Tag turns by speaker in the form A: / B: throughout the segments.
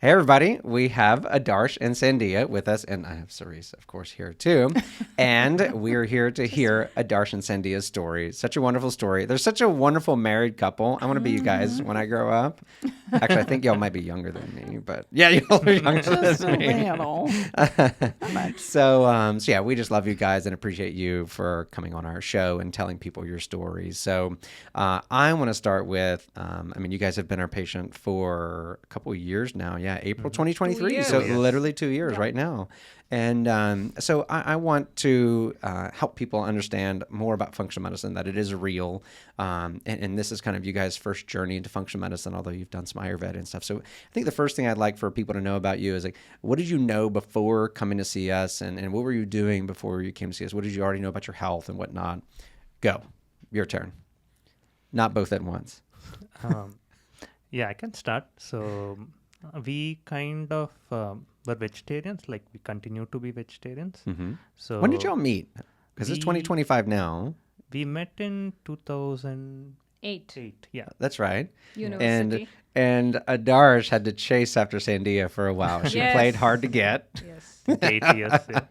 A: Hey, everybody. We have Adarsh and Sandhya with us, and I have Cerise, of course, here too. And we're here to hear Adarsh and Sandhya's story. Such a wonderful story. They're such a wonderful married couple. I want to be you guys when I grow up. Actually, I think y'all might be younger than me, but yeah, y'all are younger
B: Just
A: than
B: a
A: me.
B: little. Not much.
A: So yeah, we just love you guys and appreciate you for coming on our show and telling people your stories. So I want to start with, you guys have been our patient for a couple of years now. Yeah, April 2023.
C: 2 years.
A: So
C: Yes.
A: literally 2 years right now. And so I want to help people understand more about functional medicine, that it is real. And this is kind of you guys' first journey into functional medicine, although you've done some Ayurveda and stuff. So I think the first thing I'd like for people to know about you is, like, what did you know before coming to see us? And what were you doing before you came to see us? What did you already know about your health and whatnot? Go. Your turn. Not both at once.
D: Yeah, I can start. So we kind of were vegetarians, like we continue to be vegetarians.
A: Mm-hmm.
D: So
A: When did y'all meet? Because it's 2025 now.
D: we met in 2008.
C: 8.
D: Yeah.
A: That's right.
C: University.
A: And Adarsh had to chase after Sandhya for a while. She
C: Yes.
A: played hard to get.
C: Yes.
D: 8 years. Yeah.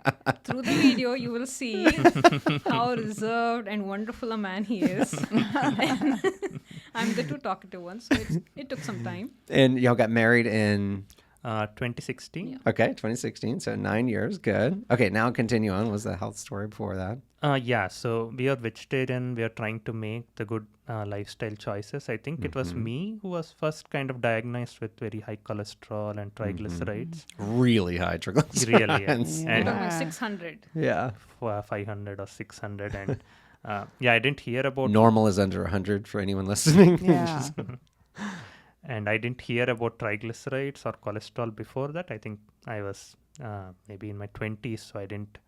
C: Through the video, you will see how reserved and wonderful a man he is. And I'm the too talkative one, so it took some time.
A: And y'all got married in,
D: 2016.
C: Yeah.
A: okay, 2016. So 9 years. Good. Okay, now continue on. What was the health story before that?
D: Yeah, so we are vegetarian. We are trying to make the good lifestyle choices. I think it was me who was first kind of diagnosed with very high cholesterol and triglycerides.
A: Really high triglycerides.
D: Really, yeah.
C: We're
D: And
C: talking about 600.
A: Yeah.
D: 500 or 600. And I didn't hear about
A: Normal is under 100 for anyone listening.
B: Yeah.
D: And I didn't hear about triglycerides or cholesterol before that. I think I was maybe in my 20s, so I didn't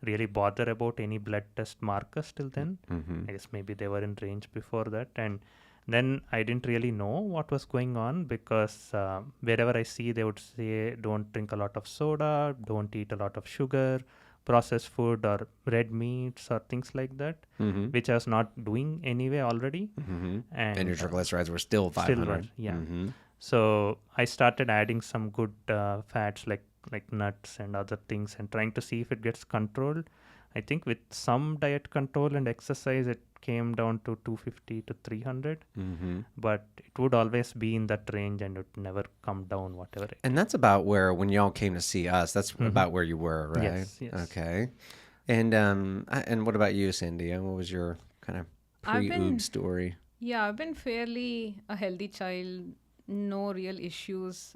D: really bother about any blood test markers till then. I guess maybe they were in range before that. And then I didn't really know what was going on, because wherever I see, they would say, don't drink a lot of soda, don't eat a lot of sugar, processed food or red meats or things like that, which I was not doing anyway already.
A: And your triglycerides were still 500.
D: were, yeah. So I started adding some good fats like nuts and other things, and trying to see if it gets controlled. I think with some diet control and exercise, it came down to 250 to 300. But it would always be in that range and it would never come down, whatever.
A: And that's about where, when y'all came to see us, that's about where you were, right?
D: Yes.
A: Okay. And what about you, Sandhya? What was your kind of pre-oob story?
C: Yeah, I've been fairly a healthy child, no real issues.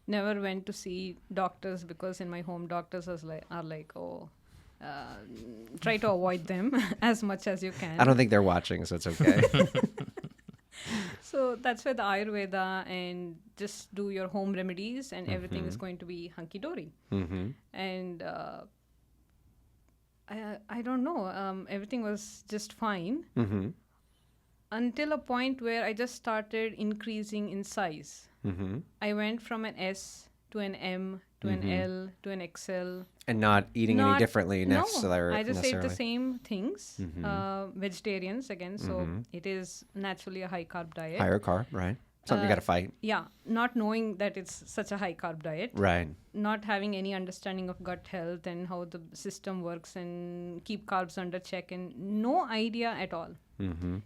C: Never went to see doctors, because in my home, doctors are like, try to avoid them as much as you can.
A: I don't think they're watching, so it's okay.
C: So that's where the Ayurveda and just do your home remedies and everything is going to be hunky-dory. And I don't know, everything was just fine until a point where I just started increasing in size. I went from an S to an M to an L to an XL.
A: And not eating any differently
C: No,
A: necessarily.
C: I just ate the same things. Vegetarians again, so it is naturally a high carb diet.
A: Higher carb, right? Something you got to fight.
C: Yeah, not knowing that it's such a high carb diet.
A: Right.
C: Not having any understanding of gut health and how the system works and keep carbs under check, and no idea at all.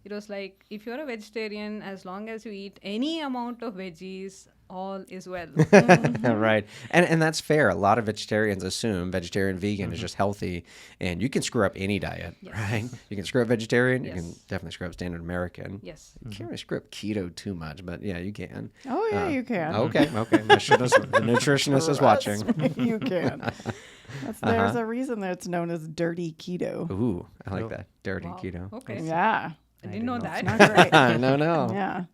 C: It was like, if you're a vegetarian, as long as you eat any amount of veggies, all is well.
A: Right. And that's fair. A lot of vegetarians assume vegetarian, vegan is just healthy, and you can screw up any diet, right? You can screw up vegetarian. You can definitely screw up standard American.
C: Yes.
A: You can't really screw up keto too much, but yeah, you can.
B: Oh, yeah, you can.
A: Okay. The nutritionist is watching.
B: Trust me, you can. There's a reason that it's known as dirty keto.
A: Ooh, I like that. Dirty
C: Wow.
A: keto.
C: Okay.
B: Yeah.
C: I didn't know that.
B: Not great.
A: No.
B: Yeah.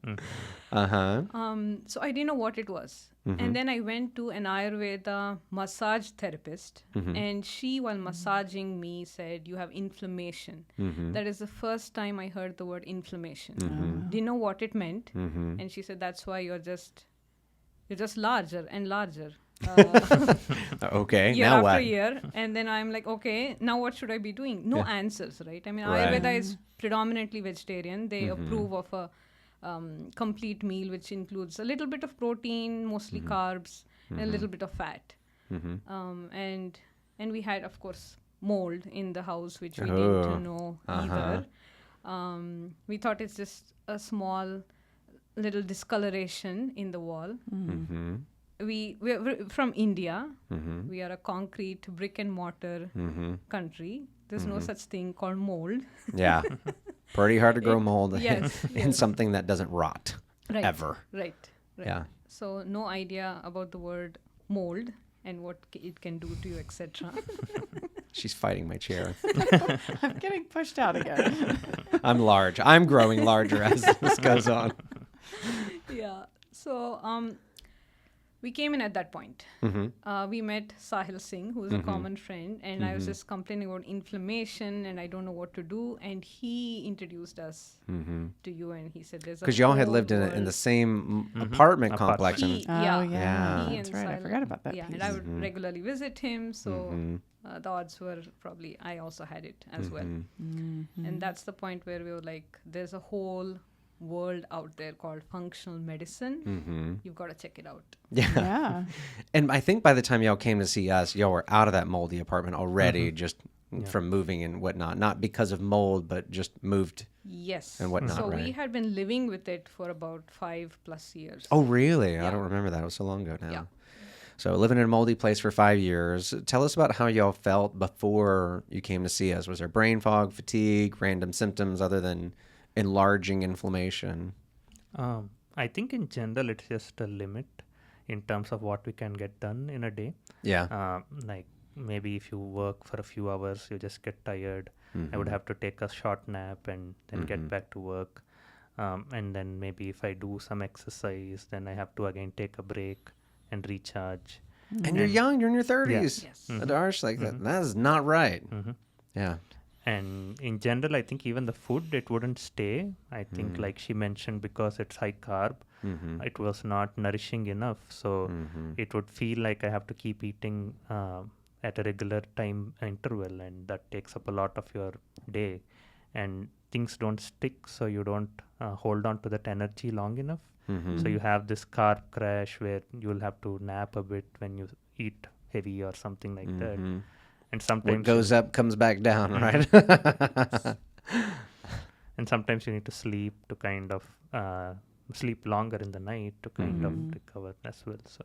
C: So I didn't know what it was. And then I went to an Ayurveda massage therapist, and she, while massaging me, said, you have inflammation. That is the first time I heard the word inflammation. Didn't know what it meant. And she said, that's why you're just larger and larger.
A: Okay,
C: Year
A: now
C: after
A: what?
C: year. And then I'm like, okay, now what should I be doing? No answers, right? I mean,
A: Right.
C: Ayurveda is predominantly vegetarian. They approve of a complete meal, which includes a little bit of protein, mostly carbs, and a little bit of fat. And we had, of course, mold in the house, which we didn't know either. We thought it's just a small little discoloration in the wall. We're from India. We are a concrete brick and mortar country. There's no such thing called mold.
A: Yeah. Pretty hard to grow mold
C: yes,
A: in something that doesn't rot ever.
C: Right.
A: Yeah.
C: So no idea about the word mold and what it can do to you, etc.
A: She's fighting my chair.
B: I'm getting pushed out again.
A: I'm large. I'm growing larger as this goes on.
C: Yeah. So we came in at that point. We met Sahil Singh, who's a common friend, and I was just complaining about inflammation and I don't know what to do. And he introduced us to you, and he said, "There's a
A: Because y'all had
C: whole
A: lived in
C: world."
A: the same apartment complex.
C: He-
A: And,
C: yeah.
A: Yeah.
C: He
B: That's
C: and
B: right. I
C: Sahil-
B: forgot about that
C: Yeah,
B: piece.
C: and I would regularly visit him, so the odds were probably I also had it as well. And that's the point where we were like, "There's a whole world out there called functional medicine. You've got to check it out."
B: Yeah.
A: And I think by the time y'all came to see us, y'all were out of that moldy apartment already, just from moving and whatnot. Not because of mold, but just moved.
C: Yes.
A: And whatnot,
C: so we
A: right?
C: had been living with it for about 5+ years.
A: Oh, really? I
C: Yeah.
A: don't remember that. It was so long ago now.
C: Yeah.
A: So living in a moldy place for 5 years. Tell us about how y'all felt before you came to see us. Was there brain fog, fatigue, random symptoms other than enlarging inflammation?
D: I think in general it's just a limit in terms of what we can get done in a day.
A: Yeah.
D: Like maybe if you work for a few hours, you just get tired. I would have to take a short nap and then get back to work. And then maybe if I do some exercise, then I have to again take a break and recharge.
A: And you're young. You're in your 30s.
C: Yes.
A: Adarsh, like that is not right. Yeah.
D: And in general, I think even the food, it wouldn't stay. I think like she mentioned, because it's high carb, it was not nourishing enough. So it would feel like I have to keep eating at a regular time interval, and that takes up a lot of your day. And things don't stick, so you don't hold on to that energy long enough. So you have this carb crash where you'll have to nap a bit when you eat heavy or something like that. And sometimes
A: What goes up comes back down, right?
D: and sometimes you need to sleep to kind of sleep longer in the night to kind of recover as well. So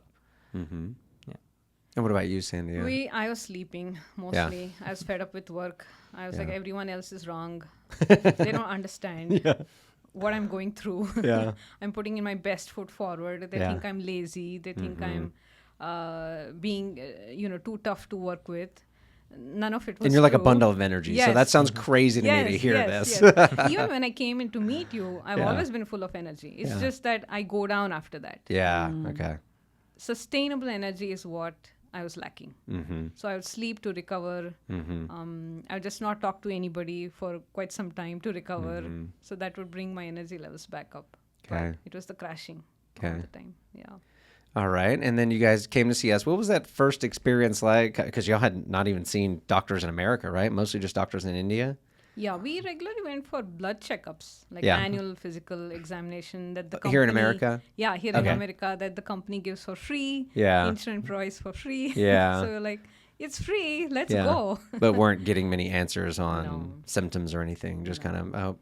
A: And what about you, Sandhya?
C: I was sleeping mostly. I was fed up with work. I was like,
A: Yeah.
C: everyone else is wrong. They don't understand what I'm going through.
A: Yeah.
C: I'm putting in my best foot forward. They
A: Yeah.
C: think I'm lazy. They think I'm being, too tough to work with. None of it was
A: And you're like a
C: true.
A: bundle of energy. So
C: Yes.
A: that sounds crazy to me to hear this.
C: Yes. Even when I came in to meet you, I've
A: Yeah.
C: always been full of energy. It's
A: Yeah.
C: just that I go down after that.
A: Yeah. Okay.
C: Sustainable energy is what I was lacking. So I would sleep to recover. I would just not talk to anybody for quite some time to recover. So that would bring my energy levels back up.
A: Okay.
C: But it was the crashing
A: Okay.
C: all the time. Yeah.
A: All right. And then you guys came to see us. What was that first experience like? Because y'all had not even seen doctors in America, right? Mostly just doctors in India.
C: Yeah, we regularly went for blood checkups, like
A: Yeah.
C: annual physical examination that the company...
A: Here in America?
C: Yeah, here
A: Okay.
C: in America, that the company gives for free.
A: Yeah.
C: Insurance provides for free.
A: Yeah.
C: So we're like, it's free, let's
A: Yeah.
C: go.
A: But weren't getting many answers on
C: No.
A: symptoms or anything. Just kind of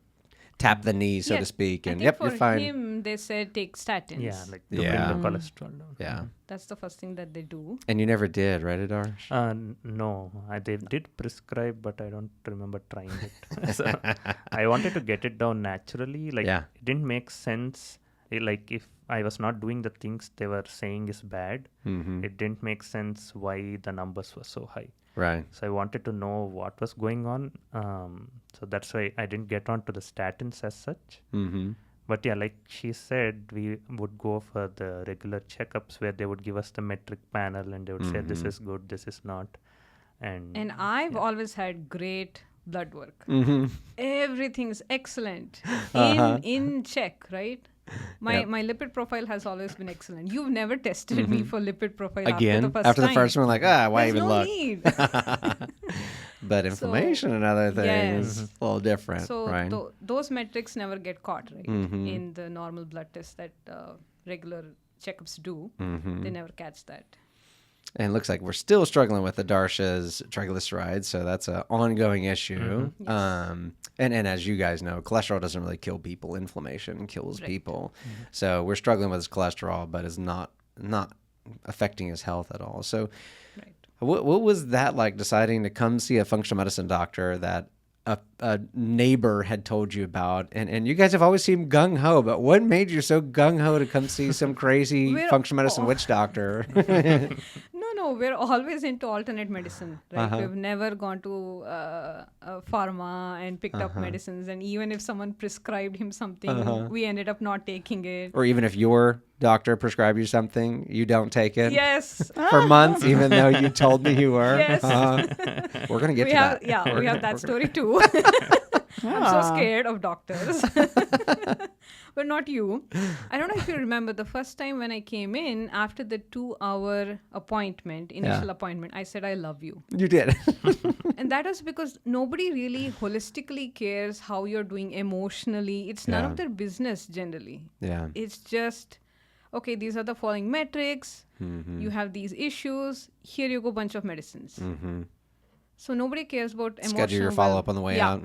A: tap the knee, so to
C: Yes,
A: speak.
C: I
A: And
C: think
A: yep,
C: for
A: you're fine.
C: him, they said take statins.
D: yeah, like to
A: Yeah.
D: bring the cholesterol down.
A: Yeah.
C: That's the first thing that they do.
A: And you never did, right, Adarsh?
D: No, they did prescribe, but I don't remember trying it. So I wanted to get it down naturally. Like
A: Yeah.
D: it didn't make sense. Like if I was not doing the things they were saying is bad, it didn't make sense why the numbers were so high.
A: Right.
D: So I wanted to know what was going on. So that's why I didn't get on to the statins as such. But yeah, like she said, we would go for the regular checkups where they would give us the metric panel and they would say this is good, this is not. And
C: I've always had great blood work. Everything's excellent. In check, right? My lipid profile has always been excellent. You've never tested me for lipid profile
A: Again,
C: after the first
A: after the
C: time.
A: first one, like, why
C: There's
A: even
C: no
A: look?
C: need.
A: But inflammation and other things,
C: yes.
A: a little different,
C: So
A: right?
C: those metrics never get caught, right?
A: Mm-hmm.
C: In the normal blood tests that regular checkups do,
A: Mm-hmm.
C: they never catch that.
A: And it looks like we're still struggling with Adarsh's triglycerides, so that's an ongoing issue.
C: Mm-hmm. Yes.
A: And as you guys know, cholesterol doesn't really kill people. Inflammation kills
C: Right.
A: people. So we're struggling with his cholesterol, but it's not affecting his health at all. So
C: Right.
A: what was that like, deciding to come see a functional medicine doctor that a neighbor had told you about? And you guys have always seemed gung-ho, but what made you so gung-ho to come see some crazy
C: We're
A: functional medicine witch doctor?
C: No, we're always into alternate medicine, right?
A: Uh-huh.
C: We've never gone to pharma and picked up medicines. And even if someone prescribed him something, we ended up not taking it.
A: Or even if your doctor prescribed you something, you don't take it
C: Yes.
A: for months, even though you told me you were.
C: Yes.
A: We're going to get
C: we
A: to
C: have,
A: that.
C: Yeah, we have that story too. I'm so scared of doctors. But not you. I don't know if you remember the first time when I came in after the 2-hour initial appointment, I said, I love you.
A: You did.
C: And that is because nobody really holistically cares how you're doing emotionally. It's none of their business generally.
A: Yeah.
C: It's just, okay, these are the following metrics.
A: Mm-hmm.
C: You have these issues. Here you go, bunch of medicines.
A: Mm-hmm.
C: So nobody cares about emotional
A: Schedule your follow-up on the way out.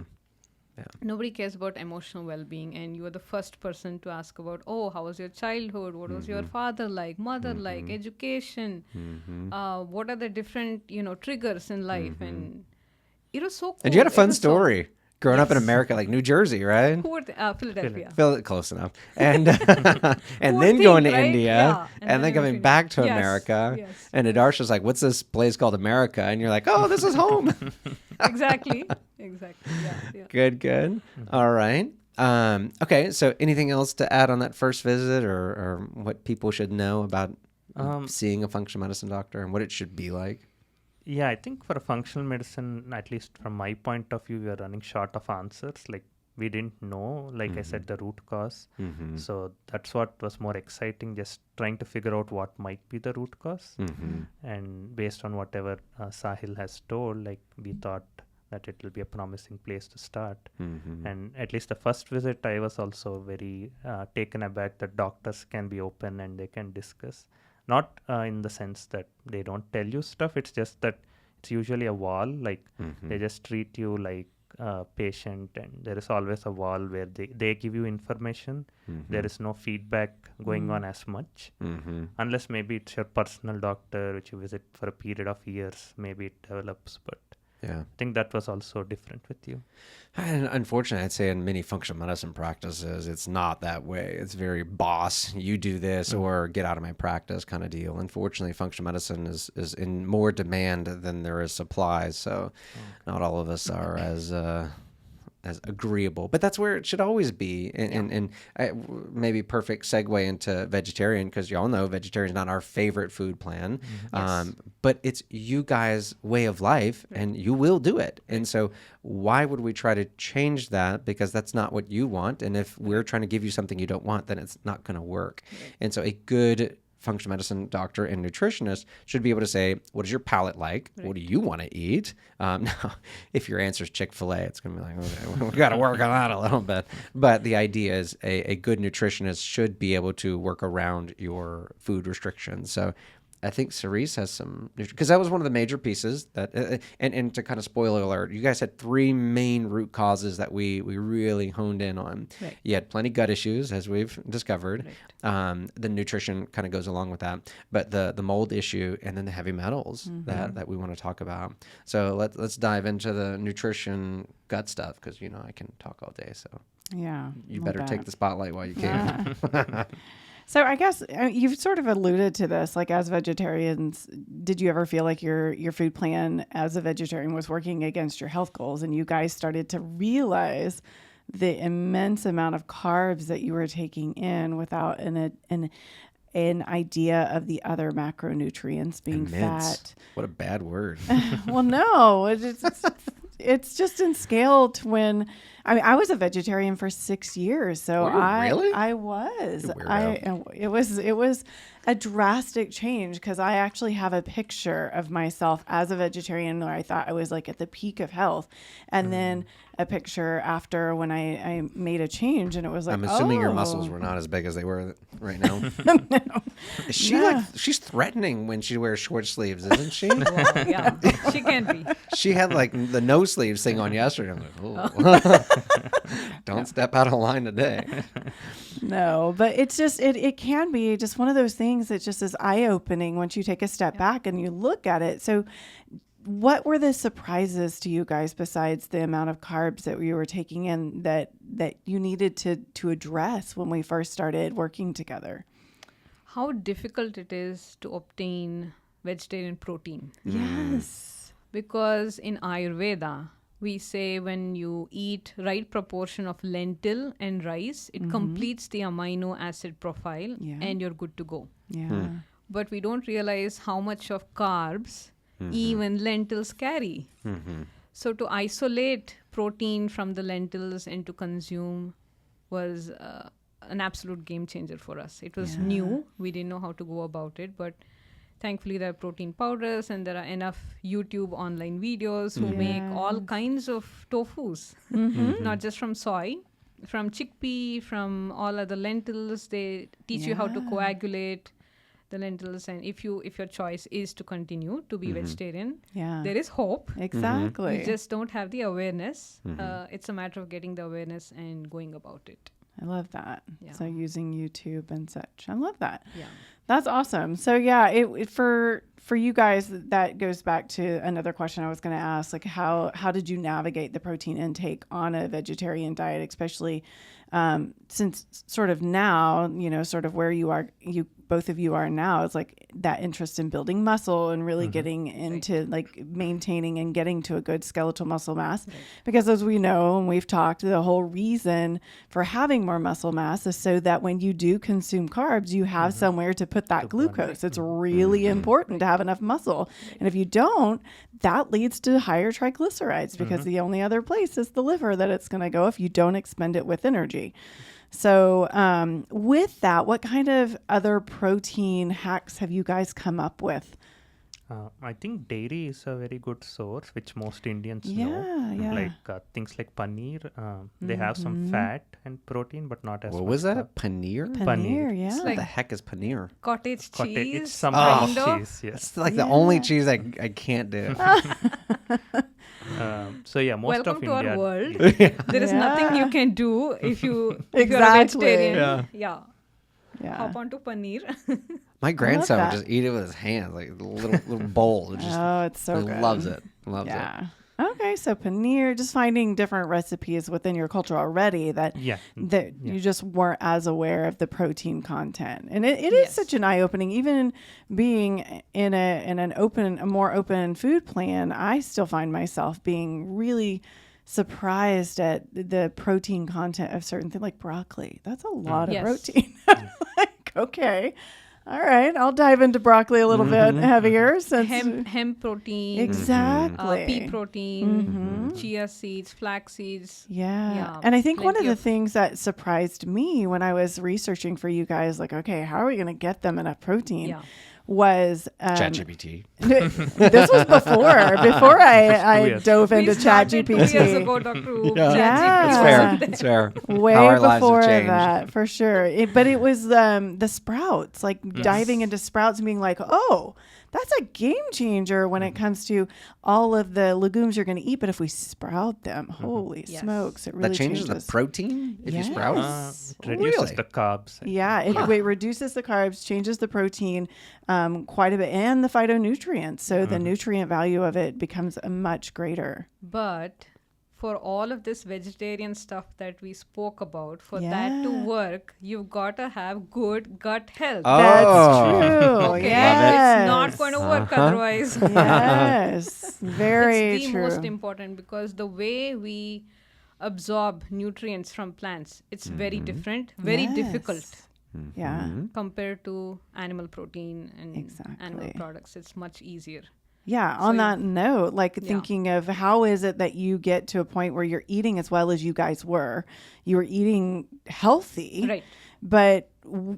A: Yeah.
C: Nobody cares about emotional well-being, and you are the first person to ask about, oh, how was your childhood? What was your father like, mother like, education? What are the different, triggers in life? And it was so cool.
A: And you had a
C: It
A: fun
C: was so-
A: story. Growing up in
C: Yes.
A: America, like New Jersey, right?
C: Who were Philadelphia.
A: Close enough. And and
C: would
A: then going to
C: think, right?
A: India,
C: Yeah.
A: and then coming back to
C: Yes,
A: America.
C: yes.
A: And Adarsh was like, what's this place called America? And you're like, oh, this is home.
C: Exactly. Yeah.
A: Good. All right. Okay, so anything else to add on that first visit, or what people should know about seeing a functional medicine doctor and what it should be like?
D: Yeah, I think for a functional medicine, at least from my point of view, we are running short of answers. Like, we didn't know, like I said, the root cause.
A: Mm-hmm.
D: So that's what was more exciting, just trying to figure out what might be the root cause.
A: Mm-hmm.
D: And based on whatever Sahil has told, like, we thought that it will be a promising place to start.
A: Mm-hmm.
D: And at least the first visit, I was also very taken aback that doctors can be open and they can discuss. Not in the sense that they don't tell you stuff, it's just that it's usually a wall, like they just treat you like a patient, and there is always a wall where they give you information. There is no feedback going on as much, unless maybe it's your personal doctor which you visit for a period of years, maybe it develops, but
A: Yeah.
D: I think that was also different with you.
A: And unfortunately, I'd say in many functional medicine practices, it's not that way. It's very boss, you do this or get out of my practice kind of deal. Unfortunately, functional medicine is in more demand than there is supply. So not all of us are as agreeable, but that's where it should always be. And maybe perfect segue into vegetarian, because y'all know vegetarian is not our favorite food plan, but it's you guys' way of life, and you will do it. And so why would we try to change that? Because that's not what you want. And if we're trying to give you something you don't want, then it's not going to work. And so a good functional medicine doctor and nutritionist should be able to say, what is your palate like? What do you want to eat? Now, if your answer is Chick-fil-A, it's going to be like, okay, we got to work on that a little bit. But the idea is a good nutritionist should be able to work around your food restrictions. So I think Cerise has some, because that was one of the major pieces that, and to kind of spoiler alert, you guys had 3 main root causes that we really honed in on.
C: Right.
A: You had plenty gut issues, as we've discovered. Right. The nutrition kind of goes along with that, but the mold issue, and then the heavy metals that we want to talk about. So let's dive into the nutrition gut stuff, because I can talk all day. So
B: yeah,
A: you better take the spotlight while you can.
B: So I guess you've sort of alluded to this, like as vegetarians, did you ever feel like your food plan as a vegetarian was working against your health goals, and you guys started to realize the immense amount of carbs that you were taking in without an idea of the other macronutrients being fat?
A: What a bad word.
B: Well, no, it's just in scale to when I mean, I was a vegetarian for 6 years, so
A: Really?
B: I was.
A: You weirdo.
B: It was a drastic change because I actually have a picture of myself as a vegetarian where I thought I was like at the peak of health, and then a picture after when I made a change, and it was like,
A: I'm assuming your
B: oh.
A: muscles were not as big as they were right now. Is she she's threatening when she wears short sleeves, isn't she?
C: Wow, yeah, she can be.
A: She had like the no sleeves thing on yesterday. I'm like, oh, don't step out of line today.
B: No, but it's just, it can be just one of those things that just is eye-opening once you take a step back and you look at it. So what were the surprises to you guys besides the amount of carbs that you were taking in that you needed to address when we first started working together?
C: How difficult it is to obtain vegetarian protein.
B: Yes.
C: Because in Ayurveda, we say when you eat right proportion of lentil and rice, it completes the amino acid profile and you're good to go.
B: Yeah.
C: But we don't realize how much of carbs even lentils carry. So to isolate protein from the lentils and to consume was an absolute game changer for us. It was new. We didn't know how to go about it, but thankfully there are protein powders and there are enough YouTube online videos who make all kinds of tofus, not just from soy, from chickpea, from all other lentils. They teach you how to coagulate the lentils, and if your choice is to continue to be vegetarian, there is hope.
B: Exactly.
C: You just don't have the awareness. It's a matter of getting the awareness and going about it.
B: I love that.
C: Yeah.
B: So using YouTube and such. I love that.
C: Yeah.
B: That's awesome. So yeah, it for you guys, that goes back to another question I was going to ask, like how did you navigate the protein intake on a vegetarian diet, especially since sort of now, sort of where both of you are now, it's like that interest in building muscle and really getting into like maintaining and getting to a good skeletal muscle mass. Right. Because as we know, and we've talked, the whole reason for having more muscle mass is so that when you do consume carbs, you have somewhere to put that glucose. It's really important to have enough muscle. And if you don't, that leads to higher triglycerides because the only other place is the liver that it's going to go if you don't expend it with energy. So with that, what kind of other protein hacks have you guys come up with?
D: I think dairy is a very good source, which most Indians know.
B: Yeah.
D: Like things like paneer, they have some fat and protein, but not as much.
A: What was that?
D: carb.
A: Paneer?
B: Paneer, yeah.
A: What the heck is paneer?
C: Cottage cheese.
D: It's some kind of
C: kind of.
D: cheese, yes.
A: It's like the only cheese I can't do.
D: So yeah, most
C: Welcome
D: of
C: to
D: India.
C: our world. There is nothing you can do if you're a
B: Exactly.
C: vegetarian.
B: Yeah.
C: Hop onto paneer.
A: My grandson would
B: that.
A: just eat it with his hands, like a little bowl. It just,
B: It's so
A: he
B: good.
A: loves it. Loves it.
B: Yeah. Okay, so paneer, just finding different recipes within your culture already that you just weren't as aware of the protein content, and it is such an eye opening. Even being in a more open food plan, I still find myself being really surprised at the protein content of certain things like broccoli. That's a lot of protein. Like, okay. All right, I'll dive into broccoli a little bit heavier. Since
C: hemp protein,
B: exactly,
C: pea protein, chia seeds, flax seeds.
B: Yeah. And I think one of
C: plenty
B: the
C: of-
B: things that surprised me when I was researching for you guys, like, okay, how are we going to get them enough protein?
C: Yeah.
B: Was
A: ChatGPT.
B: this was before I dove into
C: We started 2 years
B: ChatGPT.
C: ago, Dr. Oop.
B: Yeah.
A: It's fair.
B: Way
A: How our lives have
B: before
A: changed.
B: that, for sure. But it was the sprouts, like diving into sprouts and being like, oh, that's a game changer when it comes to all of the legumes you're going to eat. But if we sprout them, holy smokes, it really
A: That changes the protein if you sprout?
D: It reduces
A: Really?
D: the carbs.
B: Yeah, it reduces the carbs, changes the protein quite a bit, and the phytonutrients. So the nutrient value of it becomes much greater.
C: But for all of this vegetarian stuff that we spoke about, for that to work, you've got to have good gut health.
B: That's true.
C: Okay,
B: Yes.
C: it's not going to work otherwise.
B: Yes, very
C: It's the
B: true.
C: most important because the way we absorb nutrients from plants, it's very different, very difficult
B: Yeah.
C: compared to animal protein and animal
B: Exactly.
C: products. It's much easier.
B: Yeah. On that note, like thinking of how is it that you get to a point where you're eating as well as you guys were? You were eating healthy,
C: Right.
B: but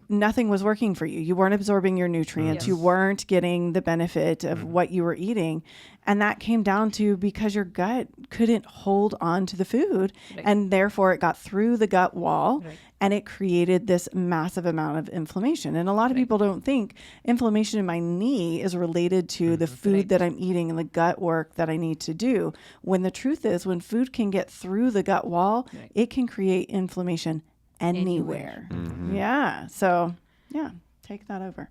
B: nothing was working for you. You weren't absorbing your nutrients.
C: Yes.
B: You weren't getting the benefit of what you were eating. And that came down to because your gut couldn't hold on to the food.
C: Right.
B: And therefore it got through the gut wall.
C: Right.
B: And it created this massive amount of inflammation. And a lot of people don't think inflammation in my knee is related to the food that I'm eating and the gut work that I need to do. When the truth is, when food can get through the gut wall, it can create inflammation anywhere. Yeah. So, yeah, take that over.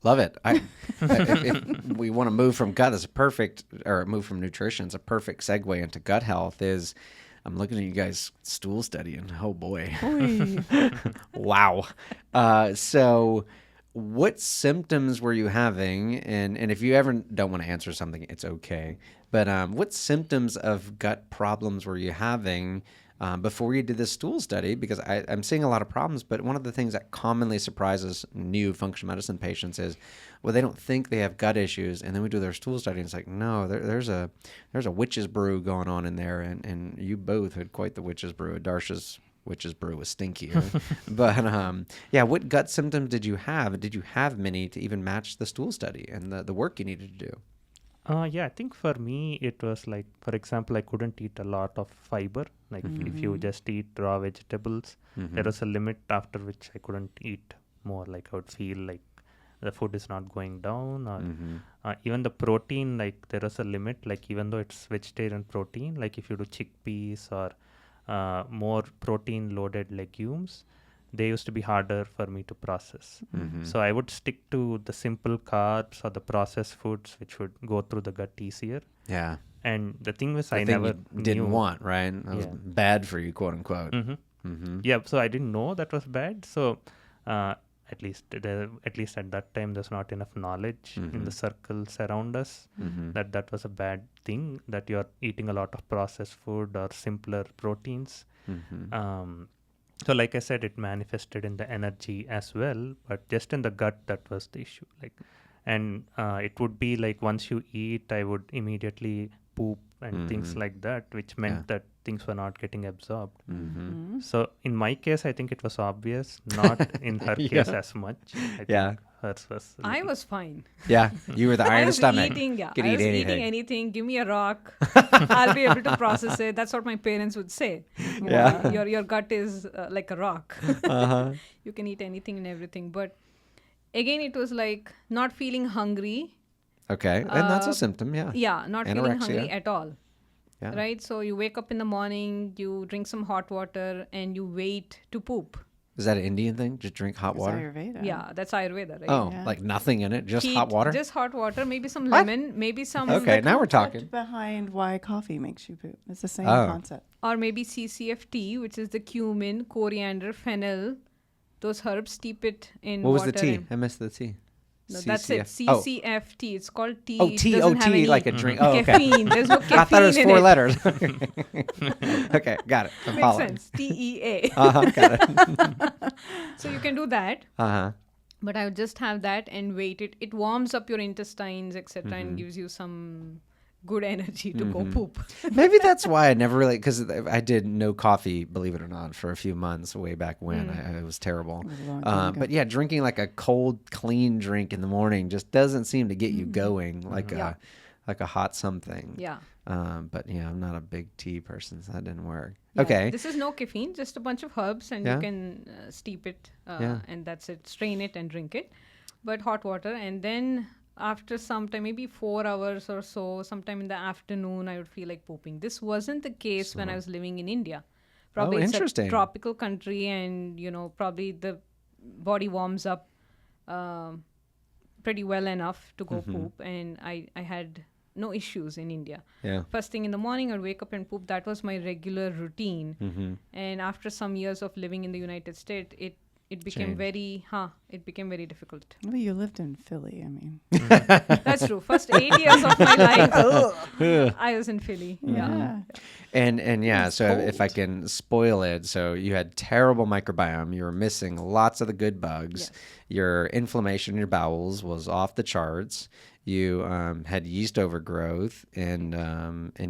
A: Love it. If we want to move from gut, that's a perfect, or move from nutrition, it's a perfect segue into gut health. Is I'm looking at you guys stool studying. Oh boy. Wow. So what symptoms were you having? And if you ever don't want to answer something, it's okay. But what symptoms of gut problems were you having before you did this stool study? Because I'm seeing a lot of problems, but one of the things that commonly surprises new functional medicine patients is, well, they don't think they have gut issues, and then we do their stool study, and it's like, no, there's a witch's brew going on in there, and you both had quite the witch's brew. Adarsh's witch's brew was stinkier. But yeah, what gut symptoms did you have? Did you have many to even match the stool study and the work you needed to do?
D: Yeah, I think for me it was like, for example, I couldn't eat a lot of fiber. Like if you just eat raw vegetables, there was a limit after which I couldn't eat more. Like I would feel like the food is not going down, or even the protein, like there was a limit. Like even though it's vegetarian protein, like if you do chickpeas or more protein loaded legumes, they used to be harder for me to process. So I would stick to the simple carbs or the processed foods, which would go through the gut easier.
A: Yeah.
D: And the thing was,
A: The
D: I
A: thing
D: never
A: you didn't
D: knew.
A: want, right? That was bad for you, quote unquote.
D: Yeah, so I didn't know that was bad. So at least at that time, there's not enough knowledge in the circles around us that was a bad thing, that you're eating a lot of processed food or simpler proteins. So like I said, it manifested in the energy as well, but just in the gut, that was the issue. Like, and it would be like once you eat, I would immediately poop and things like that, which meant that things were not getting absorbed. So in my case, I think it was obvious, not in her case as much. I think hers was.
C: I was fine.
A: Yeah, you were the
C: I
A: iron
C: was
A: stomach.
C: eating,
A: Could
C: I
A: eat
C: was
A: anything.
C: eating anything. Give me a rock. I'll be able to process it. That's what my parents would say.
A: Yeah.
C: Your gut is like a rock. You can eat anything and everything. But again, it was like not feeling hungry.
A: Okay, and that's a symptom, yeah.
C: Yeah, not feeling
A: Anorexia.
C: hungry at all.
A: Yeah.
C: Right? So you wake up in the morning, you drink some hot water, and you wait to poop.
A: Is that an Indian thing? Just drink hot
B: It's
A: water?
B: Ayurveda.
C: Yeah, that's Ayurveda, right?
A: Oh,
B: Yeah.
A: like nothing in it, just
C: Heat,
A: hot water?
C: Just hot water, maybe some lemon, maybe some...
A: Okay, now we're talking.
B: Behind why coffee makes you poop. It's the same
A: Oh.
B: concept.
C: Or maybe CCFT, which is the cumin, coriander, fennel. Those herbs, steep it in
A: What was
C: water.
A: the T?
C: and-
A: I missed the T.
C: No, that's it.
A: Oh.
C: CCFT. It's called tea.
A: Oh,
C: It
A: T,
C: doesn't
A: O,
C: have
A: T,
C: any
A: like a drink. Oh, okay.
C: caffeine. There's no caffeine
A: I thought it was
C: in
A: 4
C: it.
A: letters. Okay, got it. I'm
C: Makes
A: following.
C: sense. TEA.
A: Got it.
C: So you can do that.
A: Uh-huh.
C: But I would just have that and wait. It warms up your intestines, etc.,
A: Mm-hmm.
C: and gives you some good energy to go poop.
A: Maybe that's why I never really, because I did no coffee, believe it or not, for a few months way back when. It was terrible.
B: was a long time ago.
A: But yeah, drinking like a cold, clean drink in the morning just doesn't seem to get you going like a hot something.
C: Yeah.
A: But yeah, I'm not a big tea person, so that didn't work.
C: Yeah.
A: Okay.
C: This is no caffeine, just a bunch of herbs, and
A: Yeah.
C: you can steep it,
A: Yeah.
C: and that's it. Strain it and drink it. But hot water, and then after some time, maybe 4 hours or so, sometime in the afternoon, I would feel like pooping. This wasn't the case when I was living in India. Probably it's
A: interesting.
C: a tropical country, and probably the body warms up pretty well enough to go poop, and I had no issues in India.
A: Yeah.
C: First thing in the morning, I'd wake up and poop. That was my regular routine. And after some years of living in the United States, it became
A: Changed.
C: it became very difficult.
B: Well, you lived in Philly. I mean,
C: That's true. First 8 years of my life, I was in Philly.
B: yeah.
A: And yeah,
B: It's
A: so if I
B: cold.
A: can spoil it, so you had terrible microbiome, you were missing lots of the good bugs,
C: Yes.
A: your inflammation in your bowels was off the charts, you had yeast overgrowth, and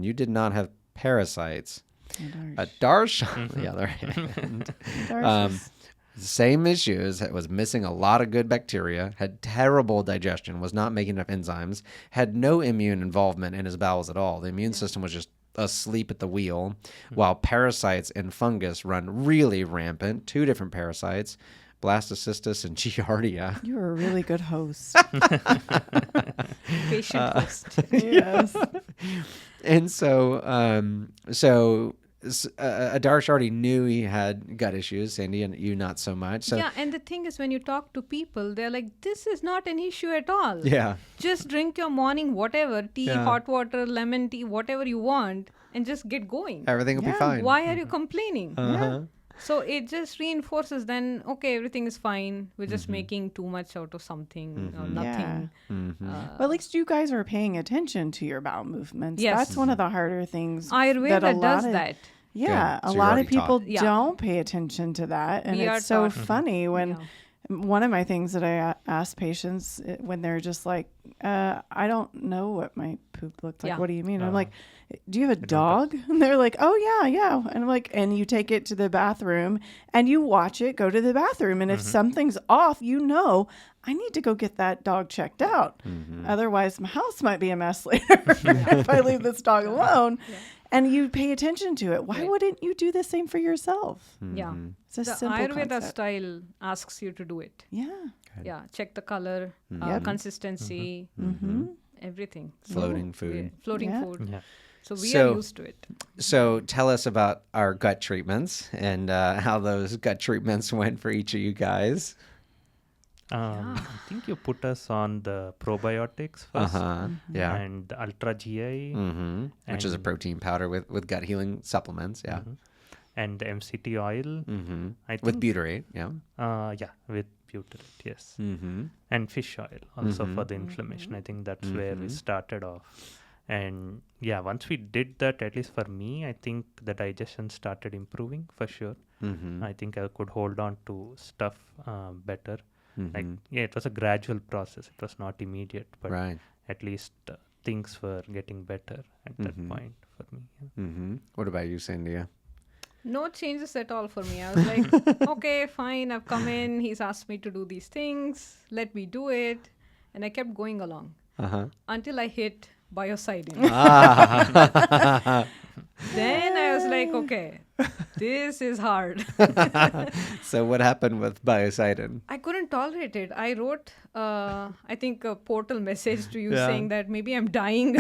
A: you did not have parasites.
B: And
A: Adarsh, on the other hand,
B: ours
A: same issues. It was missing a lot of good bacteria, had terrible digestion, was not making enough enzymes, had no immune involvement in his bowels at all. The immune system was just asleep at the wheel, while parasites and fungus run really rampant. 2 different parasites, blastocystis and giardia.
B: you were a really good host.
C: Patient host.
B: Yes.
A: And so Adarsh already knew he had gut issues, Sandy, and you not so much. So
C: Yeah, and the thing is, when you talk to people, they're like, this is not an issue at all.
A: yeah.
C: Just drink your morning whatever, tea,
A: Yeah.
C: hot water, lemon tea, whatever you want, and just get going.
A: Everything will be
B: Yeah.
A: fine.
C: Why are you complaining?
A: Uh-huh.
C: So it just reinforces then, okay, everything is fine. We're just making too much out of something or nothing.
B: Well, at least you guys are paying attention to your bowel movements.
C: Yes.
B: That's one of the harder things. that a
C: Ayurveda
B: lot
C: does
B: of-
C: that.
B: Yeah,
A: Good. So
B: a
A: you're
B: lot
A: already
B: of people
A: taught.
C: Yeah.
B: don't pay attention to that, and
C: We are
B: it's so
C: taught.
B: funny when
C: Yeah.
B: one of my things that I ask patients when they're just like, "I don't know what my poop looks like.
C: Yeah.
B: What do you mean?" I'm like, "Do you have a dog?" And they're like, "Oh yeah." And I'm like, "And you take it to the bathroom and you watch it go to the bathroom, and if something's off, you know." I need to go get that dog checked out. Otherwise, my house might be a mess later if I leave this dog alone. And you pay attention to it. Why
C: Right.
B: wouldn't you do the same for yourself?
C: Yeah.
B: It's a
C: The
B: simple
C: Ayurveda
B: concept.
C: style asks you to do it.
B: Yeah.
C: Yeah. Check the color,
B: Yep.
C: consistency, everything.
A: Floating food.
C: Floating
B: Yeah.
C: food.
D: Yeah.
C: So we
A: So-
C: are used to it.
A: So tell us about our gut treatments and how those gut treatments went for each of you guys.
D: I think you put us on the probiotics first,
A: Yeah.
D: and Ultra GI,
A: Which is a
D: and-
A: protein powder with gut healing supplements. Yeah.
D: and the MCT oil. I
A: With
D: think,
A: butyrate. Yeah.
D: yeah, with butyrate, yes,
A: Mm-hmm.
D: and fish oil also for the inflammation. I think that's where we started off. And yeah, once we did that, at least for me, I think the digestion started improving for sure. I think I could hold on to stuff better. Like, yeah, it was a gradual process. It was not immediate, but
A: Right.
D: at least things were getting better at that point for me. Yeah.
A: Mm-hmm. What about you, Sandhya?
C: No changes at all for me. I was like, okay, fine. I've come in. He's asked me to do these things. Let me do it. And I kept going along until I hit biocidin. Then I was like, okay, this is hard.
A: So what happened with biocidin?
C: I couldn't tolerate it. I wrote, I think, a portal message to you
A: Yeah.
C: saying that maybe I'm dying.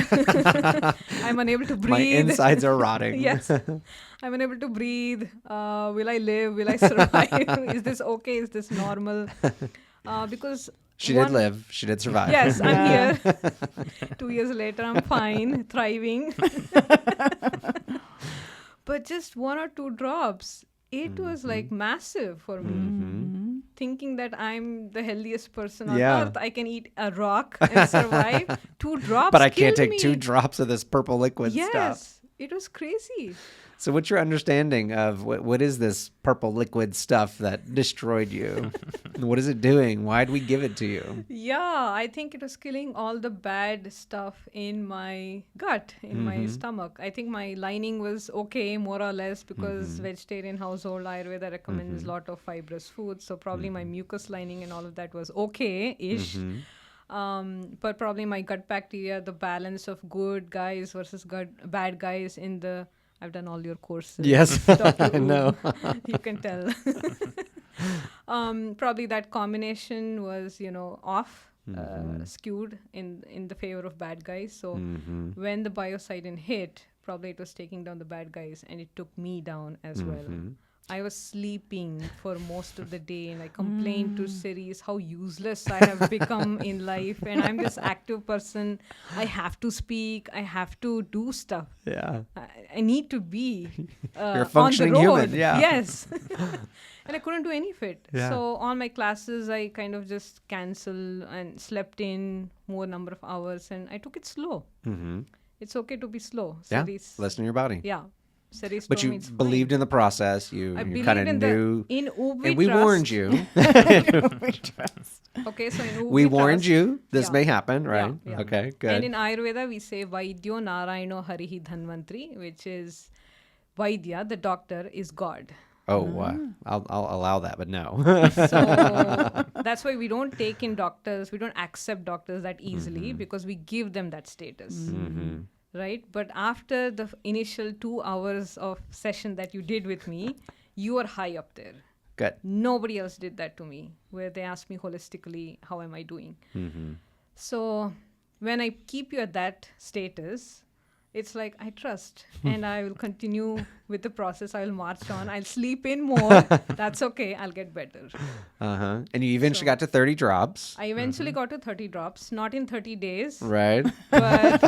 C: I'm unable to breathe.
A: My insides are rotting.
C: Yes. I'm unable to breathe. Will I live? Will I survive? Is this okay? Is this normal? Because
A: She did live. She did survive.
C: Yes, I'm here. 2 years later, I'm fine, thriving. But just 1 or 2 drops, it was like massive for me. Thinking that I'm the healthiest person on
A: Yeah.
C: earth, I can eat a rock and survive. 2 drops,
A: But I can't
C: killed
A: take 2
C: me.
A: drops of this purple liquid stuff.
C: Yes, it was crazy.
A: So what's your understanding of what is this purple liquid stuff that destroyed you? What is it doing? Why did we give it to you?
C: Yeah, I think it was killing all the bad stuff in my gut, in my stomach. I think my lining was okay, more or less, because vegetarian household Ayurveda recommends a lot of fibrous foods. So probably my mucus lining and all of that was okay-ish. But probably my gut bacteria, the balance of good guys versus bad guys in the... I've done all your courses.
A: Yes,
C: Dr.
A: I know.
C: You can tell. Probably that combination was, off, skewed in the favor of bad guys. So when the biocidin hit, probably it was taking down the bad guys, and it took me down as well. I was sleeping for most of the day, and I complained to Ceres how useless I have become in life. And I'm this active person. I have to speak. I have to do stuff.
A: Yeah.
C: I need to be
A: You're a functioning
C: on the road.
A: human. Yeah.
C: Yes. And I couldn't do any of it.
A: Yeah.
C: So all my classes, I kind of just canceled and slept in more number of hours, and I took it slow.
A: Mm-hmm.
C: It's okay to be slow.
A: Yeah.
C: Ceres,
A: Listen to your body.
C: yeah. Ceres
A: But
C: told
A: you
C: me it's fine.
A: believed in the process. You
C: I
A: kind of
C: believed in
A: knew.
C: in who we
A: And we
C: trust.
A: warned you.
B: We trust.
C: Okay, so in who
A: We warned
C: trust.
A: you. This
C: Yeah.
A: may happen, right?
C: Yeah.
A: Okay, good.
C: And in Ayurveda, we say Vaidyo Narayano Harihi Dhanvantri, which is Vaidya, the doctor, is God.
A: Oh, I'll allow that, but no.
C: So that's why we don't take in doctors, we don't accept doctors that easily because we give them that status.
A: Mm-hmm.
C: Right? But after the initial 2 hours of session that you did with me, you are high up there.
A: Good.
C: Nobody else did that to me, where they asked me holistically, how am I doing?
A: Mm-hmm.
C: So when I keep you at that status, it's like I trust and I will continue with the process. I will march on. I'll sleep in more. That's okay. I'll get better.
A: Uh-huh. And you eventually
C: So-
A: got to 30 drops,
C: I eventually got to 30 drops, not in 30 days,
A: right?
C: but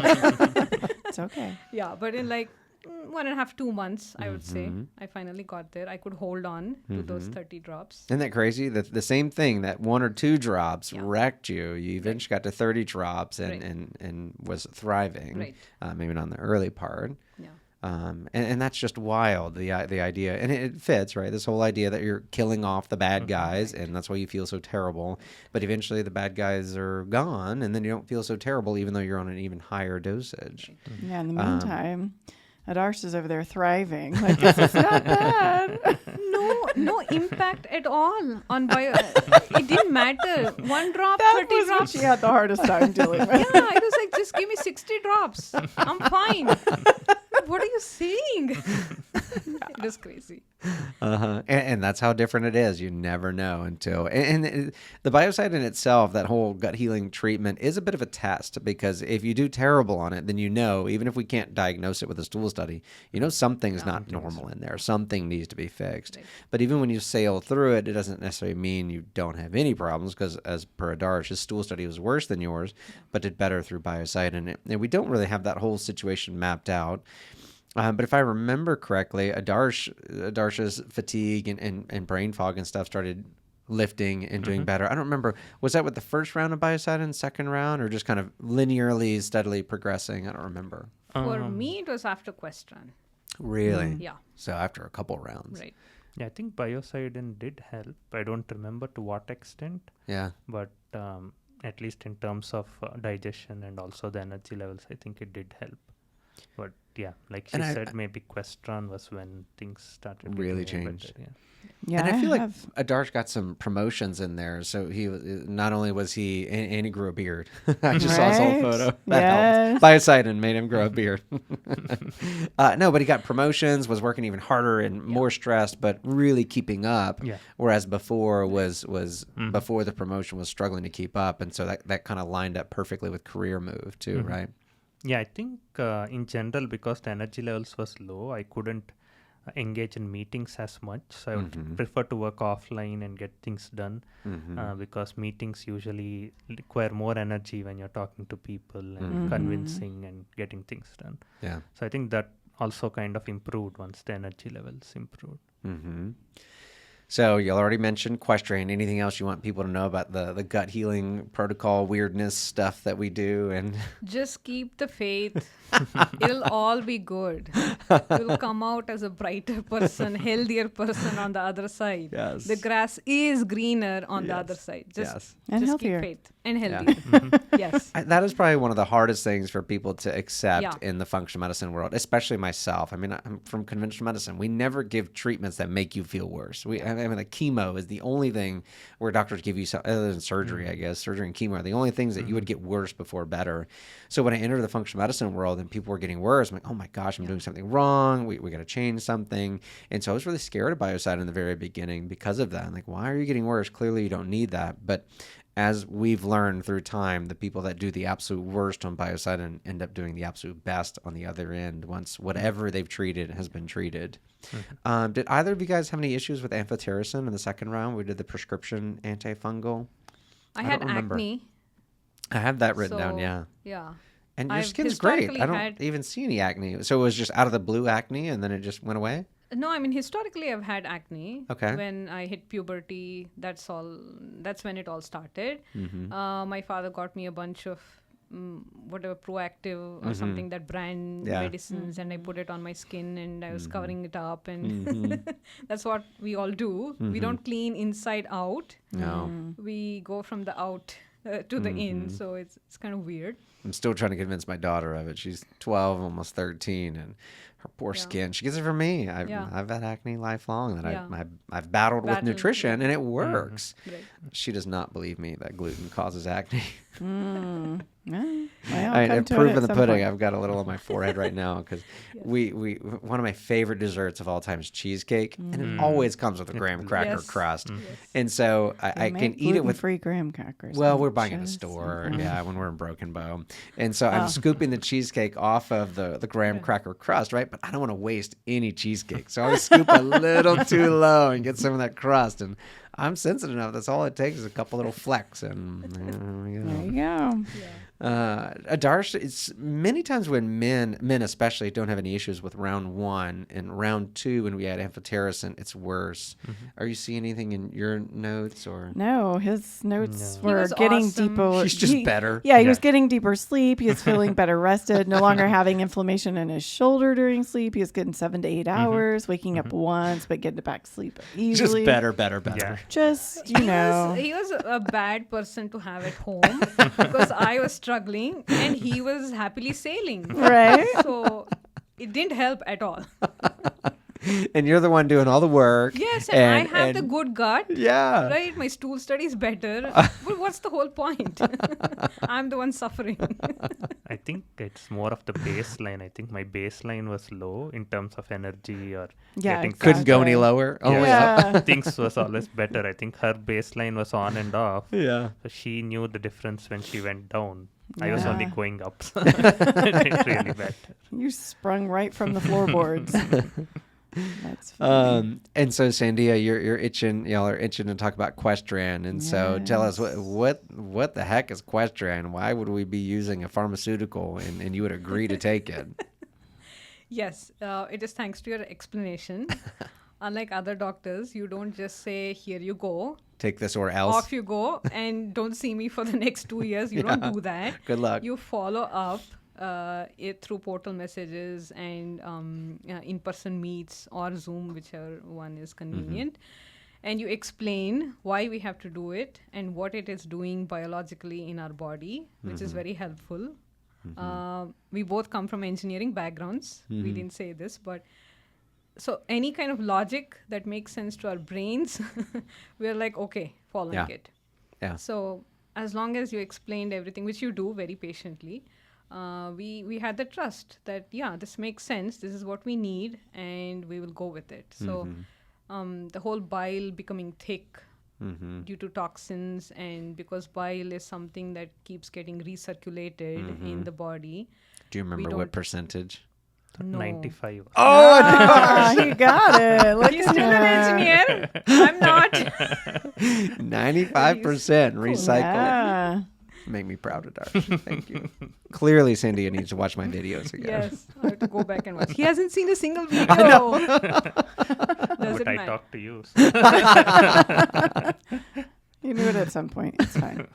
B: It's okay.
C: yeah, but in like 1.5, 2 months, I would say,
A: Mm-hmm.
C: I finally got there. I could hold on to those 30 drops.
A: Isn't that crazy? The same thing, that 1 or 2 drops
C: Yeah.
A: wrecked you. You eventually got to 30 drops and,
C: Right.
A: and was thriving,
C: Right.
A: Maybe not in the early part.
C: Yeah.
A: And that's just wild, the idea. And it fits, right? This whole idea that you're killing off the bad guys, and that's why you feel so terrible. But eventually the bad guys are gone, and then you don't feel so terrible even though you're on an even higher dosage.
B: Yeah, in the meantime, Adarsh is over there thriving. Like, this is not bad.
C: No impact at all on bio. It didn't matter. 1 drop,
B: That
C: 30
B: was what
C: drops.
B: she had the hardest time dealing with.
C: Yeah, I was like, just give me 60 drops. I'm fine. What are you saying? It was crazy.
A: Uh-huh. And that's how different it is. You never know until... And the biocide in itself, that whole gut healing treatment, is a bit of a test, because if you do terrible on it, then you know, even if we can't diagnose it with a stool study, you know something's not normal in there. Something needs to be fixed.
C: Right.
A: But even when you sail through it, it doesn't necessarily mean you don't have any problems, because as per Adarsh, his stool study was worse than yours, but did better through biocide. And we don't really have that whole situation mapped out. But if I remember correctly, Adarsh's fatigue and brain fog and stuff started lifting and doing better. I don't remember. Was that with the first round of biocide and second round, or just kind of linearly, steadily progressing? I don't remember.
C: For me, it was after Questran.
A: Really?
C: Yeah,
A: So after a couple rounds.
C: right.
D: Yeah, I think biocidin did help. I don't remember to what extent,
A: Yeah.
D: but at least in terms of digestion and also the energy levels, I think it did help. But yeah, like she
A: And
D: said, maybe Questran was when things started
A: Really
D: becoming
A: changed.
D: better, yeah.
B: Yeah,
A: And I feel
B: have-
A: like Adarsh got some promotions in there. So he was, not only was he, and he grew a beard. I just saw his whole
B: Right?
A: photo. That
B: Yes.
A: helped. Biocidin made him grow a beard. No, but he got promotions, was working even harder and more stressed, but really keeping up.
D: Yeah.
A: Whereas before before the promotion was struggling to keep up. And so that kind of lined up perfectly with career move too, right?
D: Yeah, I think in general, because the energy levels was low, I couldn't engage in meetings as much. So I would prefer to work offline and get things done, because meetings usually require more energy when you're talking to people and convincing and getting things done.
A: Yeah.
D: So I think that also kind of improved once the energy levels improved.
A: Mm-hmm. So you already mentioned Questrain. Anything else you want people to know about the gut healing protocol, weirdness stuff that we do? And
C: Just keep the faith. It'll all be good. You'll come out as a brighter person, healthier person on the other side.
A: Yes.
C: The grass is greener on the other side. Just,
A: Yes.
B: And
C: just
B: healthier.
C: keep faith. And healthier. Yes.
A: That is probably one of the hardest things for people to accept
C: Yeah.
A: in the functional medicine world, especially myself. I mean, I'm from conventional medicine. We never give treatments that make you feel worse. I mean, the chemo is the only thing where doctors give you, other than surgery, I guess, surgery and chemo are the only things that you would get worse before better. So when I entered the functional medicine world and people were getting worse, I'm like, oh my gosh, I'm doing something wrong. We got to change something. And so I was really scared of biocide in the very beginning because of that. I'm like, why are you getting worse? Clearly you don't need that. But as we've learned through time, the people that do the absolute worst on biocidin end up doing the absolute best on the other end once whatever they've treated has been treated. Did either of you guys have any issues with amphotericin in the second round? We did the prescription antifungal.
C: I
A: don't
C: had
A: remember.
C: acne.
A: I have that written down,
C: So,
A: yeah.
C: Yeah.
A: And your
C: I've
A: skin's great.
C: historically
A: I don't
C: had-
A: even see any acne. So it was just out of the blue acne and then it just went away?
C: No, I mean, historically, I've had acne.
A: Okay.
C: When I hit puberty, that's when it all started. My father got me a bunch of whatever Proactive or something, that brand
A: Yeah.
C: medicines, and I put it on my skin, and I was covering it up, and that's what we all do. We don't clean inside out.
A: No.
C: We go from the out to the in, so it's kind of weird.
A: I'm still trying to convince my daughter of it. She's 12, almost 13, and her poor skin. She gets it from me. I've had acne lifelong that I've battled with nutrition, and it works.
C: Right.
A: She does not believe me that gluten causes acne.
B: Well,
A: Proof in the pudding. I've got a little on my forehead right now because we one of my favorite desserts of all time is cheesecake, and it always comes with a graham cracker crust. And so I can eat it with
B: free graham crackers.
A: Well, we're buying at a store, when we're in Broken Bow. And so I'm scooping the cheesecake off of the graham cracker crust, right? But I don't want to waste any cheesecake. So I always scoop a little too low and get some of that crust. And I'm sensitive enough. That's all it takes is a couple little flecks. And there we go.
B: There you go.
A: Adarsh, it's many times when men especially, don't have any issues with round 1, and round 2 when we add amphotericin, it's worse. Are you seeing anything in your notes or?
B: No, his notes
C: He
B: were
C: was
B: getting
C: awesome.
B: deeper.
A: He's just better.
B: Yeah, he was getting deeper sleep. He was feeling better rested, no longer having inflammation in his shoulder during sleep. He was getting 7 to 8 hours, waking up once, but getting back to sleep easily.
A: Just better.
D: Yeah.
B: Just, you know.
C: He was a bad person to have at home because I was struggling and he was happily sailing.
B: Right?
C: So it didn't help at all.
A: And you're the one doing all the work.
C: Yes, and I have the good gut.
A: Yeah.
C: Right? My stool study is better. But what's the whole point? I'm the one suffering.
D: I think it's more of the baseline. I think my baseline was low in terms of energy or getting
A: Couldn't go any lower. Only up.
D: Things was always better. I think her baseline was on and off.
A: Yeah.
D: So she knew the difference when she went down. I was only going up. So it really bad.
B: You sprung right from the floorboards. That's funny.
A: And so Sandhya, you're itching. Y'all are itching to talk about Questran, and so tell us what the heck is Questran? Why would we be using a pharmaceutical, and you would agree to take it?
C: Yes, it is thanks to your explanation. Unlike other doctors, you don't just say, here you go.
A: Take this or else.
C: Off you go, and don't see me for the next 2 years. You don't do that.
A: Good luck.
C: You follow up it through portal messages and in-person meets or Zoom, whichever one is convenient. And you explain why we have to do it and what it is doing biologically in our body, which is very helpful. We both come from engineering backgrounds. We didn't say this, but so any kind of logic that makes sense to our brains, we're like, okay, following it.
A: Yeah.
C: So as long as you explained everything, which you do very patiently, we had the trust that, this makes sense. This is what we need, and we will go with it. So the whole bile becoming thick due to toxins, and because bile is something that keeps getting recirculated in the body.
A: Do you remember what percentage?
C: No.
D: 95.
B: Oh, you got it. Look
C: He's
B: at
C: still
B: him.
C: an engineer. I'm not.
A: 95% recycled.
B: Yeah.
A: Make me proud, Adarsh. Thank you. Clearly, Sandhya needs to watch my videos again.
C: Yes, I have to go back and watch. He hasn't seen a single video.
A: I know.
C: Doesn't
D: But I
C: matter.
D: talked to you.
B: You knew it at some point. It's fine.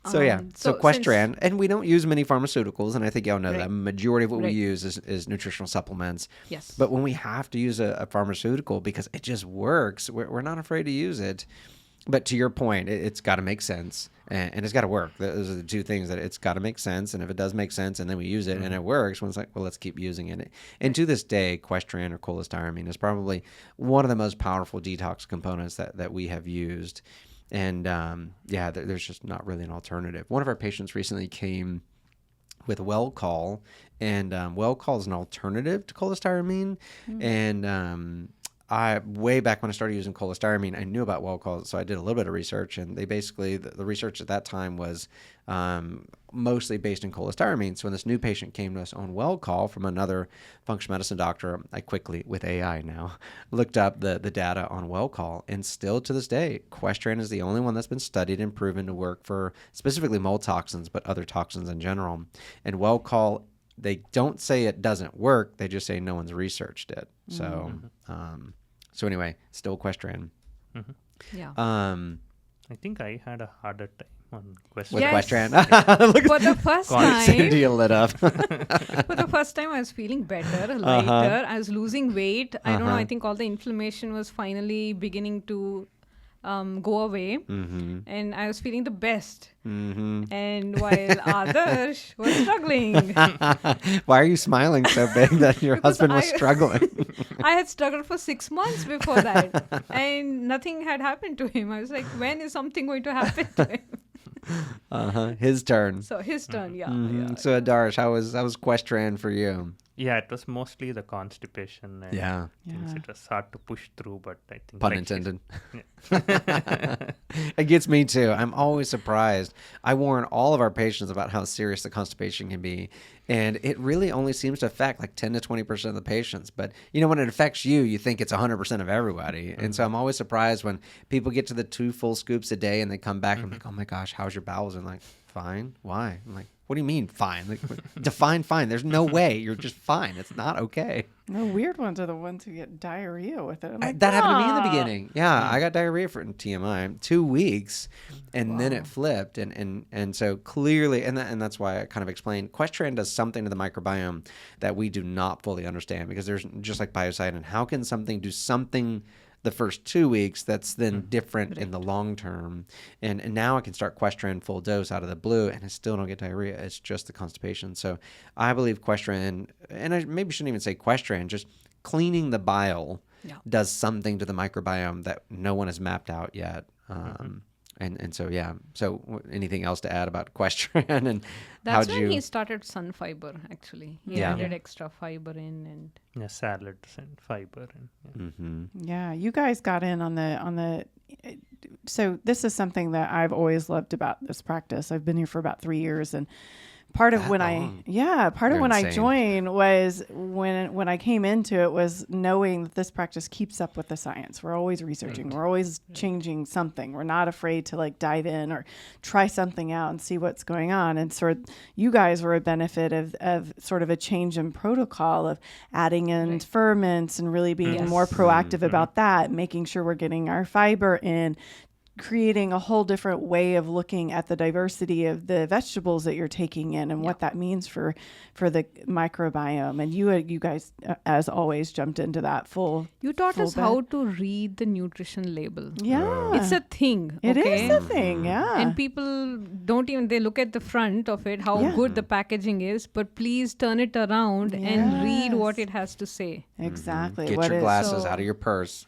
A: So so
C: so
A: Questran, and we don't use many pharmaceuticals, and I think y'all know
C: Right.
A: that. Majority of what we
C: Right.
A: use is nutritional supplements.
C: Yes.
A: But when we have to use a pharmaceutical because it just works, we're not afraid to use it. But to your point, it's got to make sense, and it's got to work. Those are the two things that it's got to make sense, and if it does make sense, and then we use it, and it works, well, it's like, well, let's keep using it. And to this day, Questran or cholestyramine is probably one of the most powerful detox components that we have used. And there's just not really an alternative. One of our patients recently came with Well-Call, and Well-Call is an alternative to cholestyramine, and way back when I started using cholestyramine, I knew about well call, so I did a little bit of research, and they basically, the research at that time was mostly based in cholestyramine. So when this new patient came to us on well call from another functional medicine doctor, I quickly, with AI now, looked up the data on well call, and still to this day, Questran is the only one that's been studied and proven to work for specifically mold toxins, but other toxins in general. And well call, they don't say it doesn't work, they just say no one's researched it. So so anyway, still Questran.
C: Yeah.
D: I think I had a harder time on
A: With
D: Questran.
C: Yes.
A: Questran. Look
C: For the first time,
A: Cynthia lit up.
C: for the first time, I was feeling better, lighter. I was losing weight. I don't know. I think all the inflammation was finally beginning to go away, and I was feeling the best. And while Adarsh was struggling,
A: Why are you smiling so big that your
C: Because
A: husband was
C: I-
A: struggling?
C: I had struggled for 6 months before that, and nothing had happened to him. I was like, when is something going to happen to him?
A: His turn.
C: So his turn, yeah.
A: So Adarsh, how was Questran for you?
D: Yeah, it was mostly the constipation and
A: Yeah.
D: things. It was hard to push through, but I think
A: Pun
D: like
A: intended. It gets me too. I'm always surprised. I warn all of our patients about how serious the constipation can be. And it really only seems to affect like 10 to 20% of the patients. But, you know, when it affects you, you think it's 100% of everybody. And so I'm always surprised when people get to the 2 full scoops a day and they come back and I'm like, oh my gosh, how's your bowels? And I'm like, fine. Why? I'm like, what do you mean fine? Like, define fine. There's no way. You're just fine. It's not okay.
B: The weird ones are the ones who get diarrhea with it. I'm like,
A: That happened to me in the
B: "Ah."
A: beginning. Yeah, I got diarrhea for TMI 2 weeks, and then it flipped, and so clearly, and that's why I kind of explained Questran does something to the microbiome that we do not fully understand, because there's just like biocidin. How can something do something the first 2 weeks that's then different in the long term? And now I can start Questran full dose out of the blue, and I still don't get diarrhea. It's just the constipation. So I believe Questran, and I maybe shouldn't even say Questran, just cleaning the bile does something to the microbiome that no one has mapped out yet. And so, yeah. So anything else to add about Questran and
C: That's
A: how'd
C: when
A: you...
C: he started sun fiber, actually. He added extra fiber in, and
D: yeah, salads and fiber. And,
B: Yeah, you guys got in on the. So this is something that I've always loved about this practice. I've been here for about 3 years, and part of when I joined was when I came into it was knowing that this practice keeps up with the science. We're always researching. We're always changing something. We're not afraid to like dive in or try something out and see what's going on. And sort of you guys were a benefit of sort of a change in protocol of adding in ferments and really being more proactive about that, making sure we're getting our fiber in, creating a whole different way of looking at the diversity of the vegetables that you're taking in and what that means for the microbiome. And you guys, as always, jumped into that full.
C: you taught
B: full
C: us how to read the nutrition label.
B: Yeah,
C: It's a thing.
B: it
C: okay?
B: is a thing. Yeah,
C: And people don't even, they look at the front of it, how good the packaging is, but please turn it around and read what it has to say.
B: exactly.
A: Get
B: what
A: your
B: is-
A: glasses
C: so-
A: out of your purse.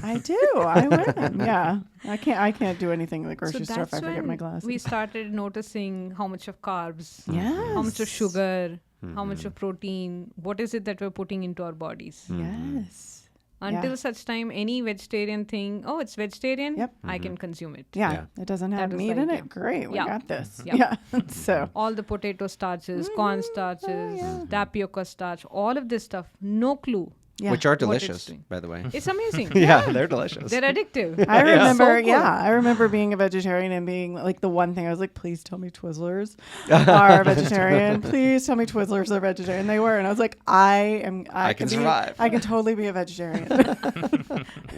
B: I do. I win. Yeah, I can't do anything in the grocery
C: So
B: store if I
C: that's
B: forget my
C: when
B: glasses.
C: we started noticing how much of carbs,
B: Yes.
C: how much of sugar, how much of protein, what is it that we're putting into our bodies.
B: Yes.
C: Until such time, any vegetarian thing, oh, it's vegetarian,
B: Yep.
C: I can consume it.
B: Yeah, it doesn't have
C: That was
B: meat
C: the
B: in
C: idea.
B: it. Great, we
C: Yeah.
B: got this.
C: Yeah.
B: Yeah. So
C: All the potato starches, corn starches, tapioca starch, all of this stuff, no clue.
B: yeah.
A: Which are
C: What it's
A: delicious,
C: doing.
A: by the way.
C: It's amazing.
A: Yeah, they're delicious.
C: They're addictive.
B: I remember,
C: So good.
B: I remember being a vegetarian and being like the one thing I was like, please tell me Twizzlers are vegetarian. Please tell me Twizzlers are vegetarian. They were, and I was like, I
A: can survive.
B: I can totally be a vegetarian.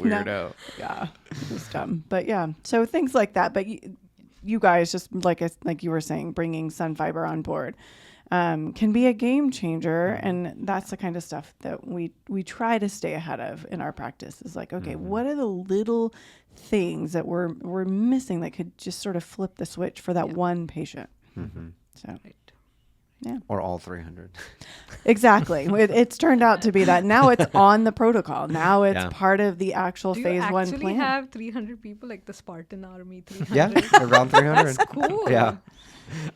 A: Weirdo.
B: Yeah, it was dumb, but yeah. So things like that. But you guys just like you were saying, bringing sun fiber on board. Can be a game changer, and that's the kind of stuff that we try to stay ahead of in our practice. Is like, okay, what are the little things that we're missing that could just sort of flip the switch for that one patient? So
A: Or all 300.
B: exactly, it's turned out to be that. Now it's on the protocol. Now it's part of the actual
C: Do you
B: phase one
C: actually
B: plan.
C: have 300 people like the Spartan army? 300.
A: Yeah, around 300.
C: That's cool.
A: Yeah.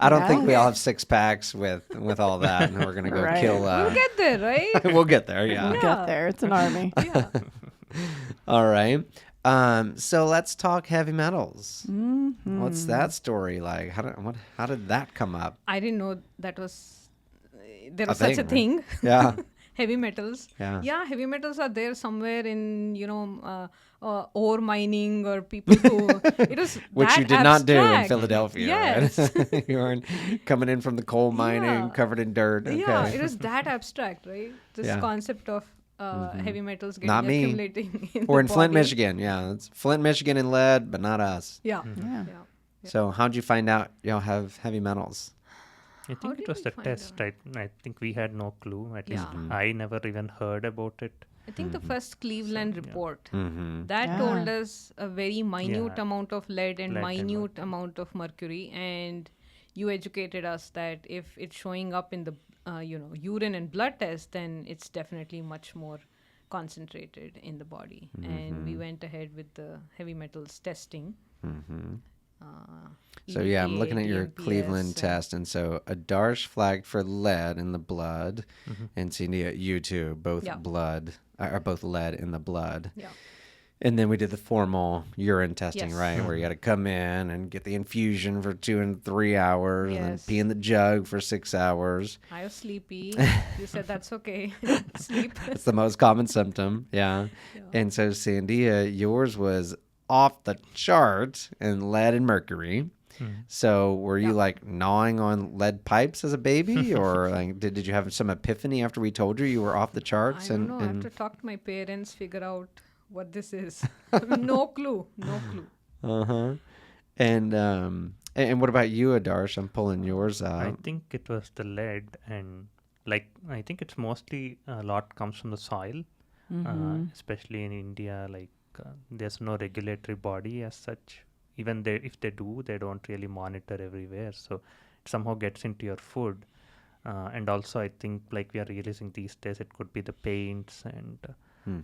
A: I don't think we
B: Yes.
A: all have 6 packs with all that, and we're gonna go
B: Right.
A: kill.
C: We'll get there, right?
A: We'll get there. Yeah.
C: Yeah.
B: Get there. It's an army.
C: Yeah.
A: All right. So let's talk heavy metals.
B: Mm-hmm.
A: What's that story like? How did that come up?
C: I didn't know that was there
A: A
C: was such a
A: thing, right?
C: thing.
A: Yeah.
C: Heavy metals.
A: Yeah.
C: Heavy metals are there somewhere in ore mining or people who it was
A: Which
C: that
A: you did not do in
C: abstract.
A: Philadelphia,
C: Yes.
A: right? You weren't coming in from the coal mining
C: Yeah.
A: covered in dirt. Okay.
C: Yeah, it was that abstract, right? This
A: Yeah.
C: concept of heavy metals getting
A: Not me.
C: accumulating in
A: Or
C: the
A: in Flint,
C: body.
A: Michigan. Yeah. It's Flint, Michigan and lead, but not us.
C: Yeah.
B: Yeah.
C: Yeah.
A: So how'd you find out y'all have heavy metals?
D: I think
C: did
D: it was
C: we
D: the
C: find
D: test. I think we had no clue. At least
C: Yeah.
D: I never even heard about it.
C: I think the first Cleveland report
A: Mm-hmm.
C: that
B: Yeah.
C: told us a very minute
D: Yeah.
C: amount of lead and
D: Lead and
C: minute amount of mercury, and you educated us that if it's showing up in the urine and blood test, then it's definitely much more concentrated in the body. And we went ahead with the heavy metals testing.
A: Mm-hmm.
C: Uh,
A: So yeah, I'm looking at your
C: EPA,
A: Cleveland
C: DMPS,
A: test, and so Adarsh flagged for lead in the blood,
D: Mm-hmm.
A: and Sandhya, you too, both
C: Yeah.
A: blood, or both lead in the blood.
C: Yeah.
A: And then we did the formal urine testing,
C: Yes.
A: right, where you got to come in and get the infusion for 2 and 3 hours, and then
C: Yes.
A: pee in the jug for 6 hours.
C: I was sleepy. You said that's okay. Sleep.
A: It's the most common symptom, yeah. And so Sandhya, yours was off the chart in lead and mercury. So were you like gnawing on lead pipes as a baby, or like did you have some epiphany after we told you were off the
C: I
A: charts?
C: don't know. I have to talk to my parents, figure out what this is. No clue. No clue.
A: Uh-huh. And what about you, Adarsh? I'm pulling yours
D: I
A: out.
D: think it was the lead, and I think it's mostly a lot comes from the soil, especially in India. There's no regulatory body as such. Even if they do, they don't really monitor everywhere. So it somehow gets into your food. And also, I think like we are realizing these days, it could be the paints and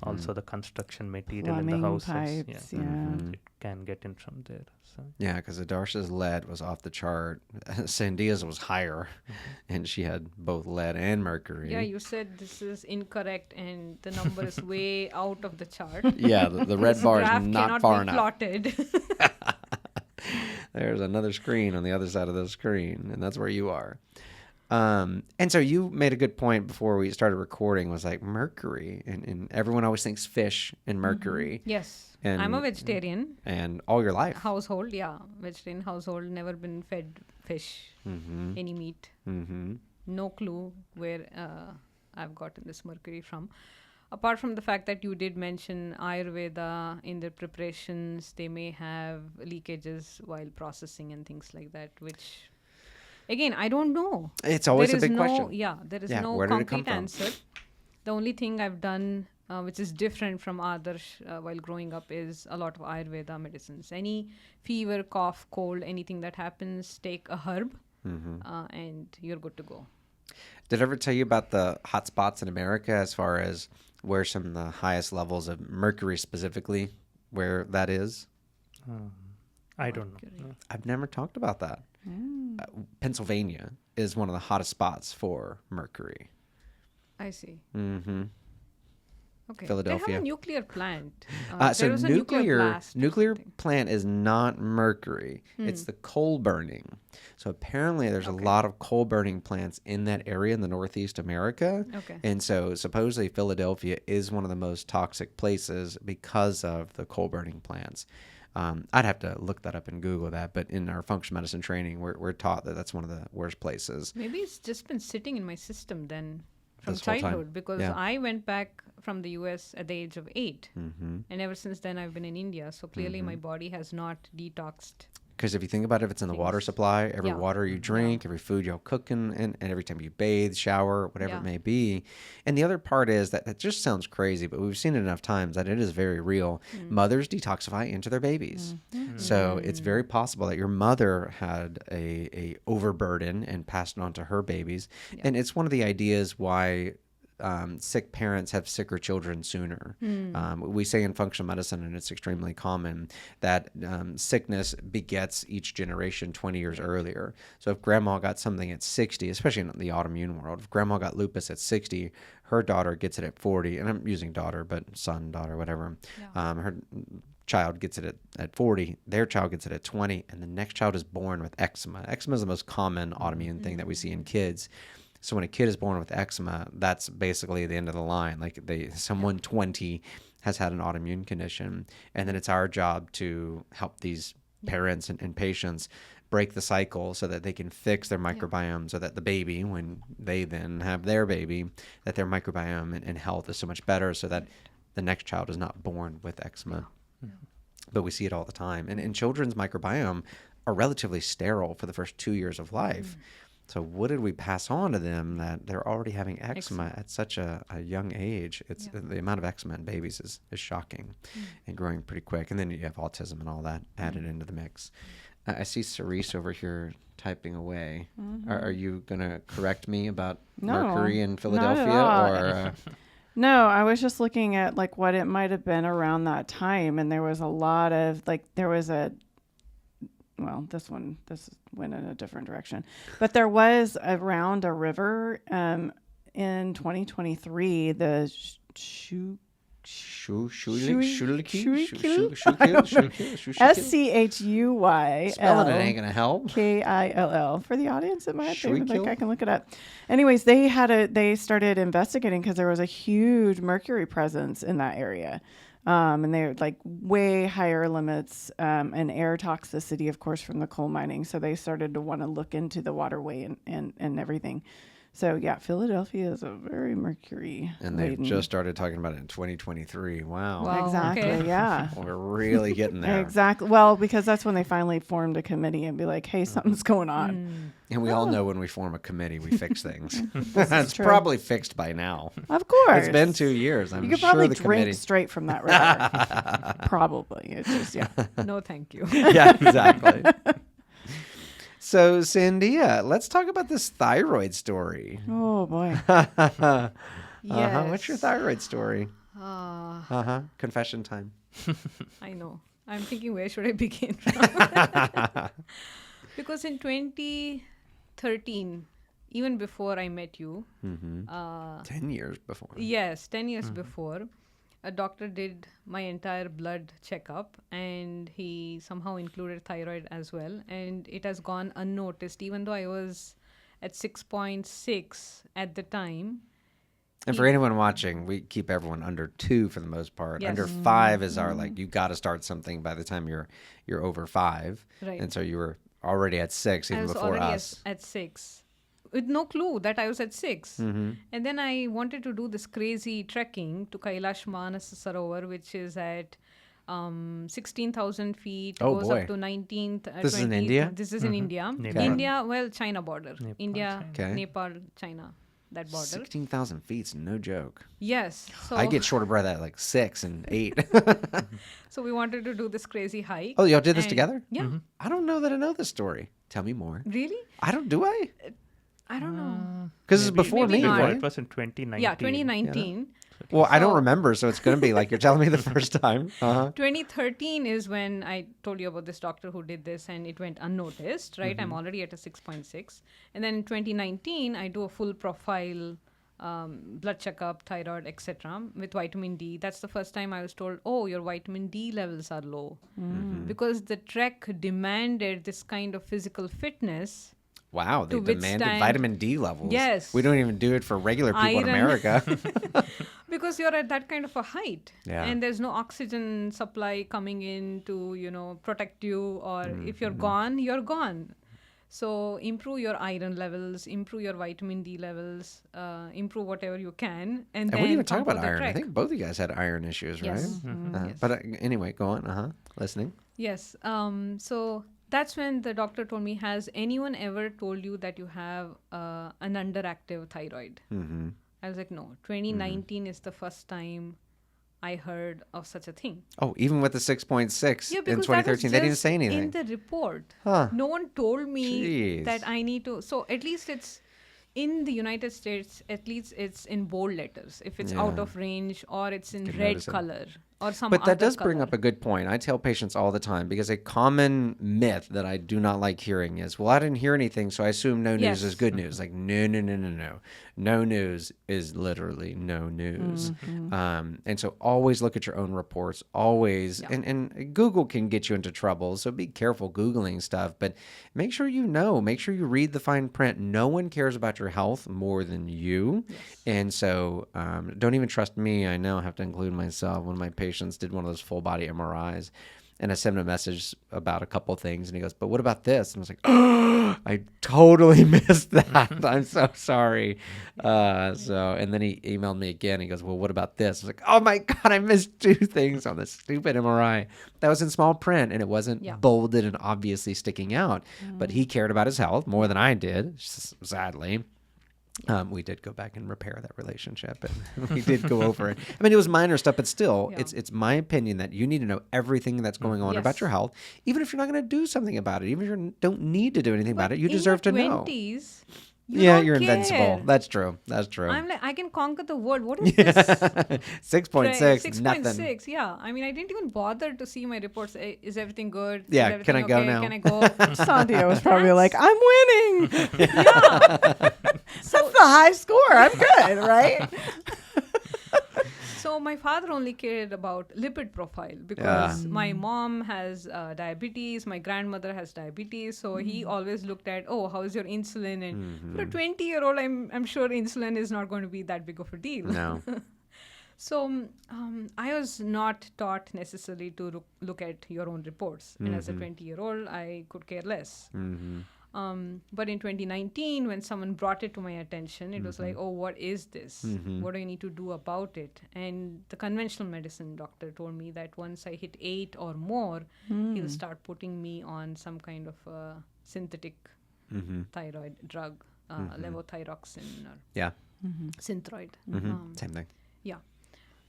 D: also the construction material in the
B: Plumbing
D: houses.
B: pipes, yeah.
D: It can get in from there. So
A: Yeah, because Adarsh's lead was off the chart. Sandhya's was higher, and she had both lead and mercury.
C: Yeah, you said this is incorrect and the number is way out of the chart.
A: Yeah, the red bar
C: Graph
A: is not
C: cannot
A: far
C: be
A: enough.
C: plotted.
A: There's another screen on the other side of the screen, and that's where you are. And so you made a good point before we started recording, was like mercury, and everyone always thinks fish and mercury,
C: Yes.
A: And-
C: I'm a vegetarian
A: and all your life.
C: household. Yeah. Vegetarian household. Never been fed fish, any meat.
A: Mm-hmm.
C: No clue where I've gotten this mercury from. Apart from the fact that you did mention Ayurveda in their preparations, they may have leakages while processing and things like that, which, again, I don't know.
A: It's always
C: There
A: a
C: is
A: big
C: no,
A: question.
C: Yeah, there is
A: Yeah,
C: no
A: where did it come
C: complete
A: from?
C: answer. The only thing I've done, which is different from Adarsh while growing up, is a lot of Ayurveda medicines. Any fever, cough, cold, anything that happens, take a herb and you're good to go.
A: Did I ever tell you about the hot spots in America as far as where some of the highest levels of mercury specifically, where that is?
D: I don't know.
A: I've never talked about that. Pennsylvania is one of the hottest spots for mercury.
C: I see.
A: Mm-hmm.
C: Okay.
A: Philadelphia.
C: They have a nuclear plant.
A: So
C: there was a nuclear blast or
A: nuclear
C: something.
A: plant is not mercury. It's the coal burning. So apparently there's a lot of coal burning plants in that area in the Northeast America.
C: Okay.
A: And so supposedly Philadelphia is one of the most toxic places because of the coal burning plants. I'd have to look that up and Google that, but in our functional medicine training, we're taught that that's one of the worst places.
C: Maybe it's just been sitting in my system then from
A: This whole time.
C: childhood because
A: Yeah.
C: I went back from the US at the age of 8. And ever since then, I've been in India. So clearly, my body has not detoxed.
A: Because if you think about it, if it's in the water
C: Things.
A: supply, every
C: Yeah.
A: water you drink, every food you're cooking, and every time you bathe, shower, whatever
C: Yeah.
A: it may be. And the other part is that it just sounds crazy, but we've seen it enough times that it is very real. Mothers detoxify into their babies. So it's very possible that your mother had a overburden and passed it on to her babies. And it's one of the ideas why sick parents have sicker children sooner. We say in functional medicine, and it's extremely common, that sickness begets each generation 20 years earlier. So if grandma got something at 60, especially in the autoimmune world, if grandma got lupus at 60, her daughter gets it at 40, and I'm using daughter, but son, daughter, whatever. Her child gets it at 40, their child gets it at 20, and the next child is born with eczema. Eczema is the most common autoimmune thing that we see in kids. So when a kid is born with eczema, that's basically the end of the line. Like someone 20 has had an autoimmune condition, and then it's our job to help these parents and patients break the cycle so that they can fix their microbiome, so that the baby, when they then have their baby, that their microbiome and health is so much better, so that the next child is not born with eczema. But we see it all the time. And children's microbiome are relatively sterile for the first 2 years of life. So what did we pass on to them that they're already having eczema at such a young age? It's the amount of eczema in babies is shocking and growing pretty quick. And then you have autism and all that added into the mix. I see Cerise over here typing away. Are you going to correct me about mercury in Philadelphia? Or
B: No, I was just looking at like what it might have been around that time, and there was a lot of this went in a different direction, but there was around a river in 2023, the SCHUY.
A: Spelling it ain't gonna help.
B: KILL. For the audience, it might be like I can look it up. Anyways, they started investigating because there was a huge mercury presence in that area. And they're like way higher limits and air toxicity, of course, from the coal mining. So they started to want to look into the waterway and everything. So, yeah, Philadelphia is a very mercury.
A: And they've just started talking about it in 2023. Wow.
B: Exactly, okay. Yeah.
A: We're really getting there.
B: Exactly. Well, because that's when they finally formed a committee and be like, hey, something's going on.
A: And we all know when we form a committee, we fix things. It's probably fixed by now.
B: Of course.
A: It's been 2 years.
B: You could probably drink straight from that river. Probably. It's just,
C: No, thank you.
A: Yeah, exactly. So, Sandhya, let's talk about this thyroid story.
B: Oh, boy.
C: Yes.
A: What's your thyroid story? Confession time.
C: I know. I'm thinking, where should I begin from? Because in 2013, even before I met you,
A: 10 years before.
C: Yes, 10 years before, a doctor did my entire blood checkup, and he somehow included thyroid as well. And it has gone unnoticed, even though I was at 6.6 at the time.
A: And for anyone watching, we keep everyone under 2 for the most part.
C: Yes.
A: Under 5 is our, like, you got to start something by the time you're over 5.
C: Right.
A: And so you were already at 6 even before us.
C: At 6. With no clue that I was at 6. And then I wanted to do this crazy trekking to Kailash Manas Sarovar, which is at 16,000 feet, goes up to 19th.
A: This
C: 20th.
A: is in India?
C: This is in India.
D: Nepal.
C: India, well, China border.
D: Nepal,
C: India,
A: China.
C: Nepal, China, that border.
A: 16,000 feet's no joke.
C: Yes. So
A: I get short of breath at like 6 and 8.
C: So we wanted to do this crazy hike.
A: Oh, y'all did this together?
C: Yeah.
A: I don't know that I know this story. Tell me more.
C: Really?
A: Do I?
C: I don't know.
A: Because it's before
C: maybe
A: me,
C: not.
A: right?
D: It was in 2019.
C: Yeah, 2019.
A: Well, I don't remember, so it's going to be like you're telling me the first time.
C: 2013 is when I told you about this doctor who did this, and it went unnoticed, right? I'm already at a 6.6. And then in 2019, I do a full profile blood checkup, thyroid, etc. with vitamin D. That's the first time I was told, oh, your vitamin D levels are low. Because the trek demanded this kind of physical fitness.
A: Wow, they
C: to
A: demanded
C: withstand-
A: vitamin D levels.
C: Yes.
A: We don't even do it for regular people in
C: Iron.
A: America.
C: Because you're at that kind of a height.
A: Yeah.
C: And there's no oxygen supply coming in to, protect you. Or if you're gone, you're gone. So improve your iron levels, improve your vitamin D levels, improve whatever you can. And then
A: we didn't even talk
C: come for
A: about
C: the
A: iron. I
C: trek.
A: think both of you guys had iron issues,
C: Yes.
A: right?
C: Yes.
A: But anyway, go on. Listening.
C: Yes. So that's when the doctor told me, has anyone ever told you that you have an underactive thyroid? I was like, no. 2019 is the first time I heard of such a thing.
A: Oh, even with the 6.6
C: Yeah,
A: in
C: because
A: 2013, they didn't say
C: in
A: anything.
C: the report.
A: Huh.
C: No one told me
A: Jeez.
C: that I need to. So at least it's in the United States, at least it's in bold letters. If it's
A: Yeah.
C: out of range, or it's in
A: Can
C: red
A: notice it.
C: color, or some
A: But that
C: other
A: does bring
C: color.
A: up a good point. I tell patients all the time, because a common myth that I do not like hearing is, well, I didn't hear anything, so I assume no news is
C: Yes.
A: good news. Like, no, no, no, no, no. No news is literally no news. And so always look at your own reports, always.
C: Yeah.
A: And Google can get you into trouble, so be careful Googling stuff. But make sure you know. Make sure you read the fine print. No one cares about your health more than you.
C: Yes.
A: And so don't even trust me. I now have to include myself. One of my patients did one of those full body MRIs, and I sent him a message about a couple things, and he goes, but what about this? And I was like, oh, I totally missed that. I'm so sorry. And then he emailed me again. He goes, well, what about this? I was like, oh my God, I missed 2 things on this stupid MRI. That was in small print, and it wasn't
C: Yeah.
A: bolded and obviously sticking out. But he cared about his health more than I did, sadly. We did go back and repair that relationship, and we did go over it. I mean, it was minor stuff, but still,
C: Yeah.
A: it's my opinion that you need to know everything that's going on about
C: Yes.
A: your health, even if you're not going to do something about it, even if you don't need to do anything about it. You
C: in
A: deserve to
C: your
A: know.
C: 20s,
A: Yeah,
C: don't
A: you're invincible.
C: care.
A: That's true. That's true.
C: I'm like, I can conquer the world. What is this?
A: 6.6, nothing.
C: 6.6, yeah. I mean, I didn't even bother to see my reports. Is everything good? Is
A: Yeah,
C: everything
A: can I go
C: okay?
A: now?
C: Can I go?
B: Sandhya was probably like, I'm winning.
C: Yeah.
B: That's the high score. I'm good, right?
C: So my father only cared about lipid profile because my mom has diabetes, my grandmother has diabetes, so he always looked at, oh, how is your insulin? And for a 20-year-old, I'm sure insulin is not going to be that big of a deal.
A: No.
C: So I was not taught necessarily to look at your own reports, and as a 20-year-old, I could care less. But in 2019, when someone brought it to my attention, it was like, oh, what is this? What do I need to do about it? And the conventional medicine doctor told me that once I hit 8 or more, he'll start putting me on some kind of synthetic thyroid drug, levothyroxine or
A: Yeah.
C: Synthroid.
A: Same thing.
C: Yeah.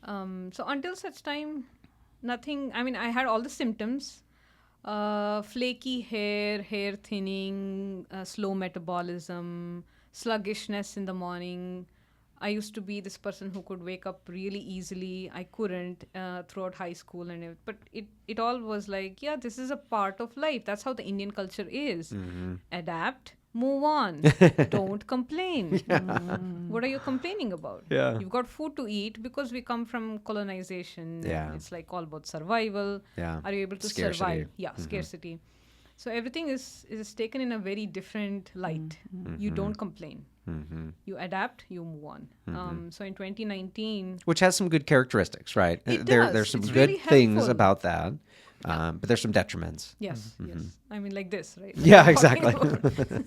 C: So until such time, nothing. I mean, I had all the symptoms. Flaky hair, hair thinning, slow metabolism, sluggishness in the morning. I used to be this person who could wake up really easily. I couldn't throughout high school and everything. But it all was like, yeah, this is a part of life. That's how the Indian culture is. Adapt, move on. Don't complain. What are you complaining about?
A: Yeah.
C: You've got food to eat because we come from colonization.
A: Yeah.
C: It's like all about survival.
A: Yeah.
C: Are you able to
A: Scarcity.
C: survive? Yeah, scarcity. So everything is taken in a very different light. You don't complain. You adapt, you move on. So in 2019,
A: Which has some good characteristics, right?
C: It
A: There's
C: does.
A: some
C: It's
A: good
C: really
A: things
C: helpful.
A: about that, but there's some detriments.
C: yes. I mean, like this, right?
A: Yeah,
C: Like
A: exactly.
C: talking about-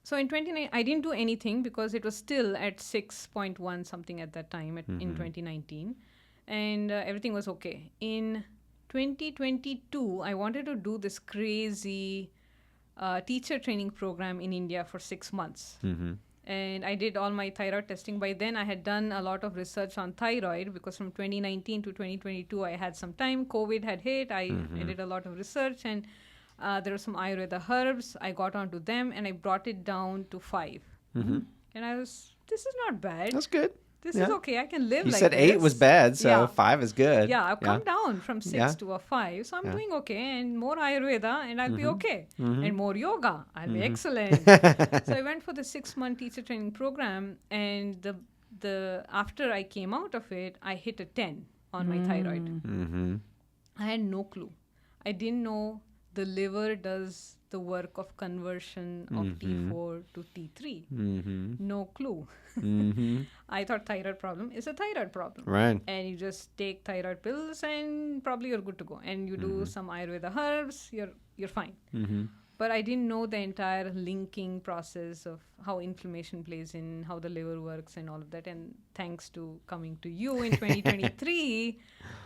C: So in 2019, I didn't do anything because it was still at 6.1 something at that time in 2019. And everything was okay. In 2022, I wanted to do this crazy teacher training program in India for 6 months. And I did all my thyroid testing. By then, I had done a lot of research on thyroid because from 2019 to 2022, I had some time. COVID had hit. I did a lot of research, and there were some Ayurveda herbs. I got onto them, and I brought it down to 5. And this is not bad.
A: That's good.
C: This
A: Yeah.
C: is okay. I can live
A: You
C: like
A: said 8
C: this.
A: was bad, so
C: Yeah.
A: 5 is good.
C: Yeah, I've come down from 6
A: Yeah.
C: to a 5. So I'm
A: Yeah.
C: doing okay. And more Ayurveda, and I'll be okay. And more yoga, I'll be excellent. So I went for the 6-month teacher training program. And the after I came out of it, I hit a 10 on my thyroid. I had no clue. I didn't know the liver does the work of conversion of T4 to T3. No clue. I thought thyroid problem is a thyroid problem.
A: Right.
C: And you just take thyroid pills and probably you're good to go. And you do some Ayurveda herbs, you're fine. But I didn't know the entire linking process of how inflammation plays in, how the liver works and all of that. And thanks to coming to you in 2023,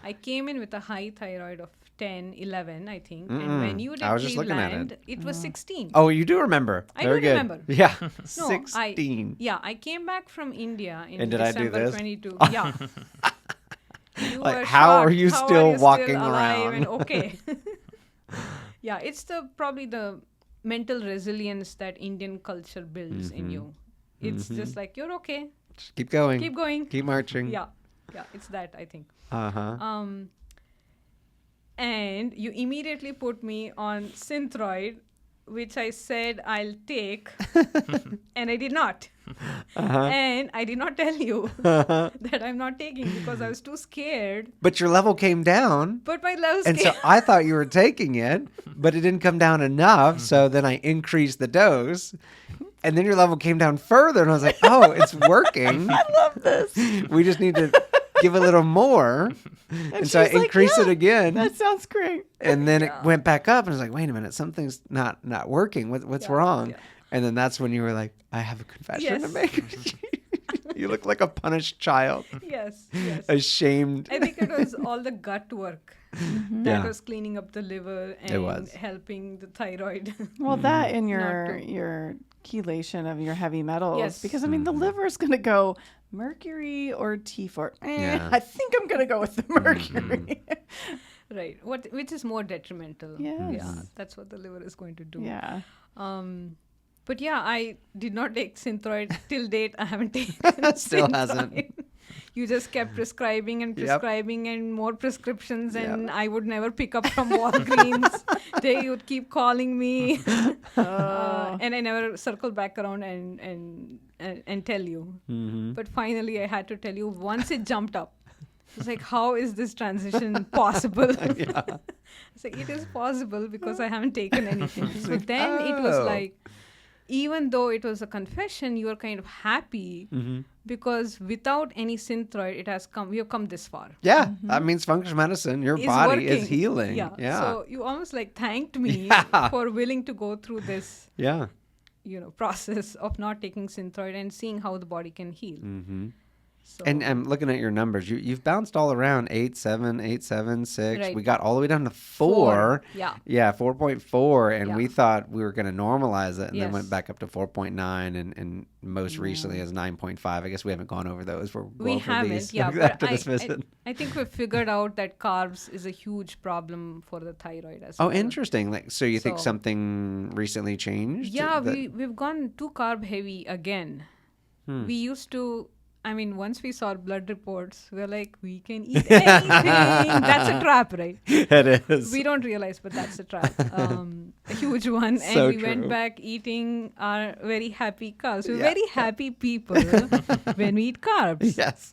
C: I came in with a high thyroid of 10, 11, I think. And when you did
A: I was just looking at
C: Cleveland, it was 16.
A: Oh, you do remember.
C: I
A: Very
C: do
A: good.
C: remember.
A: Yeah.
C: No,
A: 16.
C: I came back from India in
A: And did I do
C: December
A: this?
C: 22. Yeah. You
A: Like,
C: were
A: how are
C: shocked.
A: you
C: How
A: still
C: are you
A: walking
C: alive
A: around?
C: and okay. Yeah, it's probably the mental resilience that Indian culture builds in you. It's just like, you're okay.
A: Just keep going.
C: Keep going.
A: Keep marching.
C: Yeah. It's that, I think.
A: Uh-huh.
C: And you immediately put me on Synthroid, which I said I'll take, and I did not. And I did not tell you that I'm not taking because I was too scared.
A: But your level came down.
C: But my levels
A: And
C: came.
A: so I thought you were taking it, but it didn't come down enough. So then I increased the dose. And then your level came down further. And I was like, oh, it's working.
B: I love this.
A: We just need to give a little more. And so I
B: she's like,
A: increased it
B: "Yeah,
A: again.
B: That sounds great.
A: And then it went back up. And I was like, wait a minute, something's not working. What's wrong?
C: Yeah.
A: And then that's when you were like, I have a confession to
C: Yes.
A: make. You look like a punished child.
C: Yes.
A: Ashamed.
C: I think it was all the gut work that
A: Yeah.
C: was cleaning up the liver
A: was.
C: and helping the thyroid.
B: Well, that and
C: Not
B: your chelation of your heavy metals.
C: Yes.
B: Because, I mean, the liver is going to go mercury or T4.
A: Yeah.
B: I think I'm going to go with the mercury.
C: Right. Which is more detrimental.
B: Yes.
C: Yeah. That's what the liver is going to do.
B: Yeah.
C: But yeah, I did not take Synthroid till date. I haven't taken
A: Still
C: Synthroid.
A: hasn't.
C: You just kept prescribing and
A: Yep.
C: prescribing and more prescriptions, and
A: Yep.
C: I would never pick up from Walgreens. They would keep calling me, and I never circled back around and tell you. But finally, I had to tell you once it jumped up. It's like, how is this transition possible? It's like, it is possible because I haven't taken anything. So then it was like, even though it was a confession, you were kind of happy because without any Synthroid, we have come this far.
A: Yeah, that means functional medicine. Your
C: It's
A: body is
C: working.
A: healing.
C: Yeah.
A: Yeah.
C: So you almost like thanked me
A: Yeah.
C: for willing to go through this,
A: Yeah.
C: process of not taking Synthroid and seeing how the body can heal. So
A: And I'm looking at your numbers. You've bounced all around 8.7, 8.7, 6.
C: Right.
A: We got all the way down to 4.
C: Yeah.
A: Yeah, 4.4. And we
C: Yeah.
A: thought we were going to normalize it and then
C: Yes.
A: went back up to 4.9 and most recently as 9.5. I guess we haven't gone over those.
C: We haven't,
A: these
C: yeah. But
A: after this visit.
C: I think we've figured out that carbs is a huge problem for the thyroid as
A: Oh,
C: well.
A: interesting. Like, so you think
C: So-
A: something recently changed?
C: Yeah,
A: that-
C: we've gone too carb heavy again. We used to, once we saw blood reports, we're like, we can eat anything. That's a trap, right?
A: It is.
C: We don't realize, but that's a trap. A huge one. And
A: So
C: we went
A: true.
C: back eating our very happy carbs. We're
A: Yeah.
C: very happy people when we eat carbs.
A: Yes.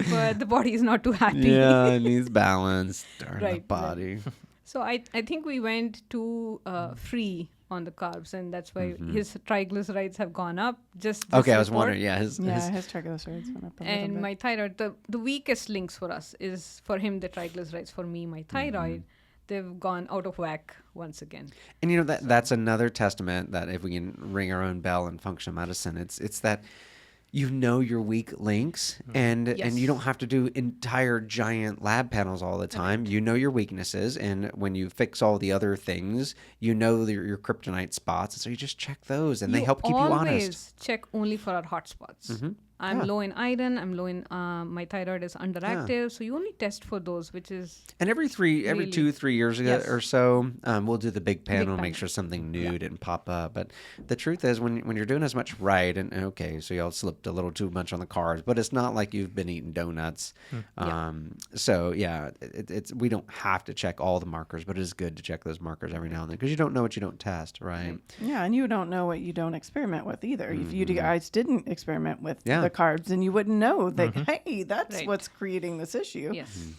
C: But the body is not too happy.
A: Yeah, it needs balance. Darn the
C: Right,
A: body.
C: So I think we went too free on the carbs, and that's why his triglycerides have gone up. Just this
A: Okay, I was
C: report.
A: wondering. Yeah, his
B: His triglycerides went up a little
C: And
B: bit.
C: my thyroid, the weakest links for us is for him the triglycerides. For me, my thyroid, they've gone out of whack once again.
A: And that's another testament that if we can ring our own bell in functional medicine, it's that your weak links and
C: Yes.
A: you don't have to do entire giant lab panels all the time. You know your weaknesses, and when you fix all the other things, you know your kryptonite spots, so you just check those and they help keep you honest.
C: Always check only for our hot spots. I'm
A: Yeah.
C: low in iron. I'm low in my thyroid is underactive, so you only test for those, which is
A: And every
C: Really?
A: 2-3 years ago
C: Yes.
A: or so, we'll do the big panel, make
C: panel.
A: sure something new didn't pop up. But the truth is, when you're doing as much right, and okay, so y'all slipped a little too much on the carbs, but it's not like you've been eating donuts. So yeah, it's we don't have to check all the markers, but it is good to check those markers every now and then because you don't know what you don't test, right?
B: Yeah, and you don't know what you don't experiment with either. If you guys didn't experiment with
A: Yeah.
B: the carbs, then you wouldn't know that, hey, that's
C: Right.
B: what's creating this issue.
C: yes.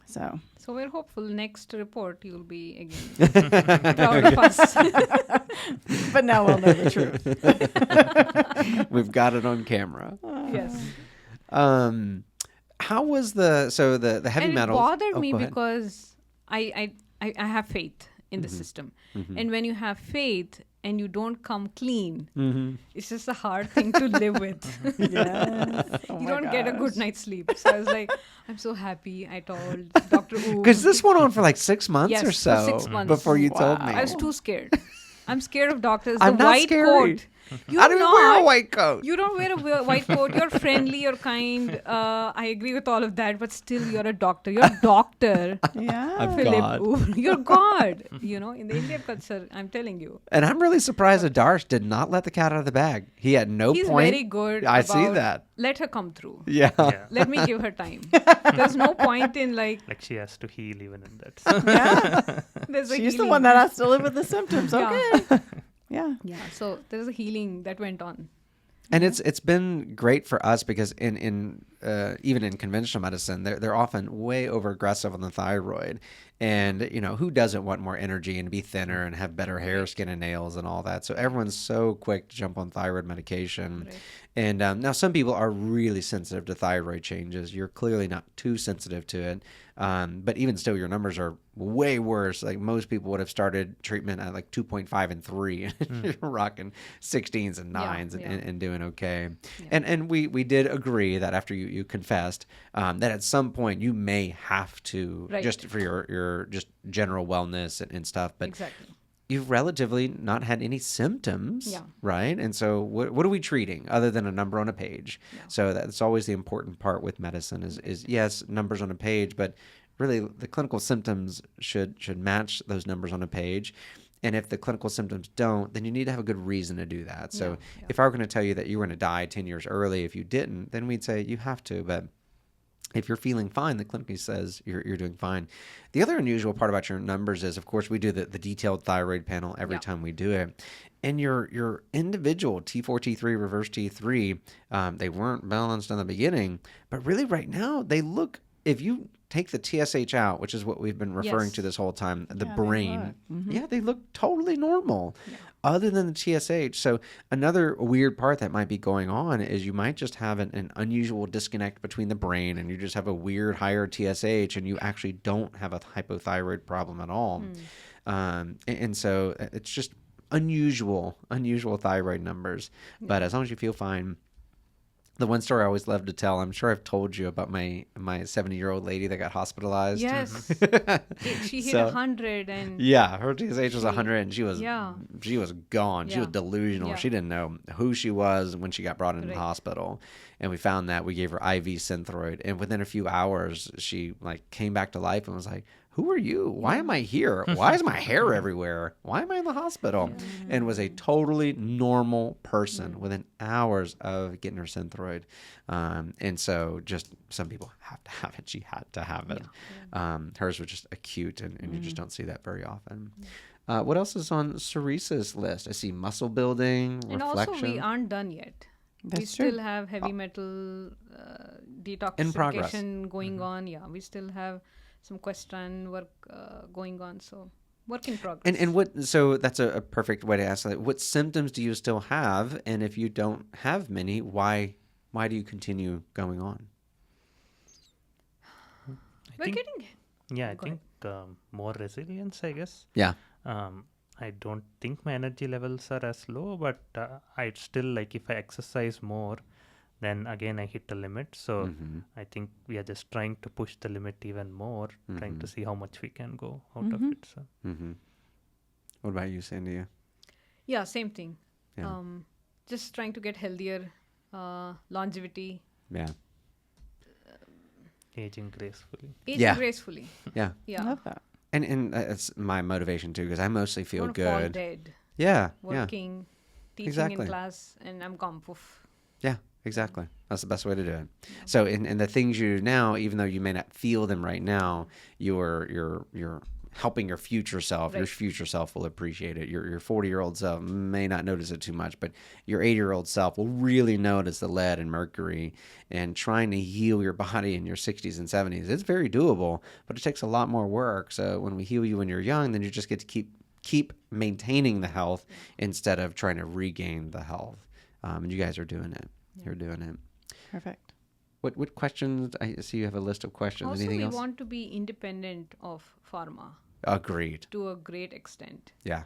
B: So,
C: So we're hopeful next report you'll be again proud of us.
B: but now we'll know the truth.
A: We've got it on camera.
C: Yes.
A: How was the heavy
C: And
A: metals?
C: it bothered
A: Oh,
C: me
A: go ahead.
C: because I have faith in the system. And when you have faith and you don't come clean, it's just a hard thing to live with.
B: Yes. Oh
C: You
B: my
C: don't get a good
B: gosh.
C: night's sleep. So I was like, I'm so happy I told Dr. Wu.
A: Because this went on for like 6 months
C: Yes,
A: or
C: for
A: so
C: 6 months.
A: before you told me.
C: I was too scared. I'm scared of doctors.
A: I'm
C: the
A: not
C: white
A: scary.
C: coat. You're
A: I don't even wear a
C: not.
A: white coat.
C: You don't wear a white coat. You're friendly. You're kind. I agree with all of that, but still, you're a doctor. You're a doctor.
B: Yeah.
A: I'm
C: Philip,
A: God.
C: you're God. In the Indian culture, I'm telling you.
A: And I'm really surprised Adarsh did not let the cat out of the bag. He had no
C: He's
A: point.
C: very good.
A: I see
C: about,
A: that.
C: Let her come through.
A: Yeah.
D: Yeah.
C: Let me give her time. There's no point in
D: Like she has to heal even in that.
B: Yeah.
C: there's a
B: She's the
C: healing.
B: one that has to live with the symptoms.
C: Yeah.
B: Okay. Yeah.
C: Yeah. So there's a healing that went on.
A: And it's been great for us because in even in conventional medicine, they're often way over aggressive on the thyroid. And, who doesn't want more energy and be thinner and have better hair, skin, and nails and all that? So everyone's so quick to jump on thyroid medication.
C: Right.
A: And now some people are really sensitive to thyroid changes. You're clearly not too sensitive to it. But even still, your numbers are way worse. Like most people would have started treatment at like 2.5 and 3. You're rocking 16s and 9s and doing okay.
C: Yeah.
A: And we did agree that after you confessed that at some point you may have to,
C: Right.
A: just for your just general wellness and stuff. But
C: Exactly.
A: you've relatively not had any symptoms,
C: Yeah.
A: right? And so what are we treating other than a number on a page?
C: Yeah.
A: So that's always the important part with medicine is yes, numbers on a page, but really the clinical symptoms should match those numbers on a page. And if the clinical symptoms don't, then you need to have a good reason to do that. So
C: Yeah.
A: if I were going to tell you that you were going to die 10 years early if you didn't, then we'd say you have to. But if you're feeling fine, the clinic says you're doing fine. The other unusual part about your numbers is, of course, we do the detailed thyroid panel every time we do it. And your individual T4, T3, reverse T3, they weren't balanced in the beginning. But really right now, they look, if you take the TSH out, which is what we've been referring to this whole time, the
B: Yeah, they
A: brain,
B: look.
A: they look totally normal.
C: Yeah.
A: Other than the TSH. So another weird part that might be going on is you might just have an unusual disconnect between the brain and you just have a weird higher TSH and you actually don't have a hypothyroid problem at all. And so it's just unusual thyroid numbers. But as long as you feel fine. The one story I always love to tell, I'm sure I've told you about my 70-year-old lady that got hospitalized.
C: Yes. She hit
A: So-
C: 100 and
A: Yeah, her TSH was 100 and she was gone. She was
C: Yeah.
A: delusional.
C: Yeah.
A: She didn't know who she was when she got brought into the
C: Right.
A: hospital. And we found that. We gave her IV Synthroid. And within a few hours, she came back to life and was like, who are you? Why am I here? Why is my hair everywhere? Why am I in the hospital? And was a totally normal person within hours of getting her Synthroid. And so just some people have to have it. She had to have it. Hers was just acute and you just don't see that very often. What else is on Ceresa's list? I see muscle building,
C: and
A: reflection.
C: also we aren't done yet. We
B: That's
C: still
B: true.
C: have heavy metal
A: In progress.
C: detoxification going on. Yeah, we still have some question work going on. So work in progress.
A: And what? So that's a perfect way to ask that. What symptoms do you still have? And if you don't have many, why do you continue going on?
C: We're
D: think-
C: getting
D: Yeah, I
C: Go
D: think more resilience, I guess.
A: Yeah.
D: I don't think my energy levels are as low, but I still if I exercise more, then again I hit a limit. So I think we are just trying to push the limit even more, trying to see how much we can go out of it. So
A: What about you, Sandhya?
C: Yeah, same thing.
A: Yeah.
C: Just trying to get healthier, longevity,
A: Yeah.
D: aging gracefully.
C: aging
A: Yeah.
C: gracefully.
A: Yeah.
C: Yeah.
B: Love that.
A: And it's my motivation too, because I mostly feel
C: Don't fall
A: good.
C: dead.
A: Yeah.
C: Working, teaching
A: Exactly.
C: in class, and I'm gone. Poof.
A: Yeah, exactly. That's the best way to do it. So in the things you do now, even though you may not feel them right now, you're helping your future self. Your
C: Right.
A: future self will appreciate it. Your 40-year-old self may not notice it too much, but your 80-year-old self will really notice the lead and mercury. And trying to heal your body in your 60s and 70s, it's very doable, but it takes a lot more work. So when we heal you when you're young, then you just get to keep maintaining the health instead of trying to regain the health. And you guys are doing it. You're doing it.
B: Perfect.
A: What questions? I see you have a list of questions.
C: Also,
A: Anything
C: we
A: else?
C: want to be independent of pharma
A: Agreed.
C: to a great extent.
A: Yeah.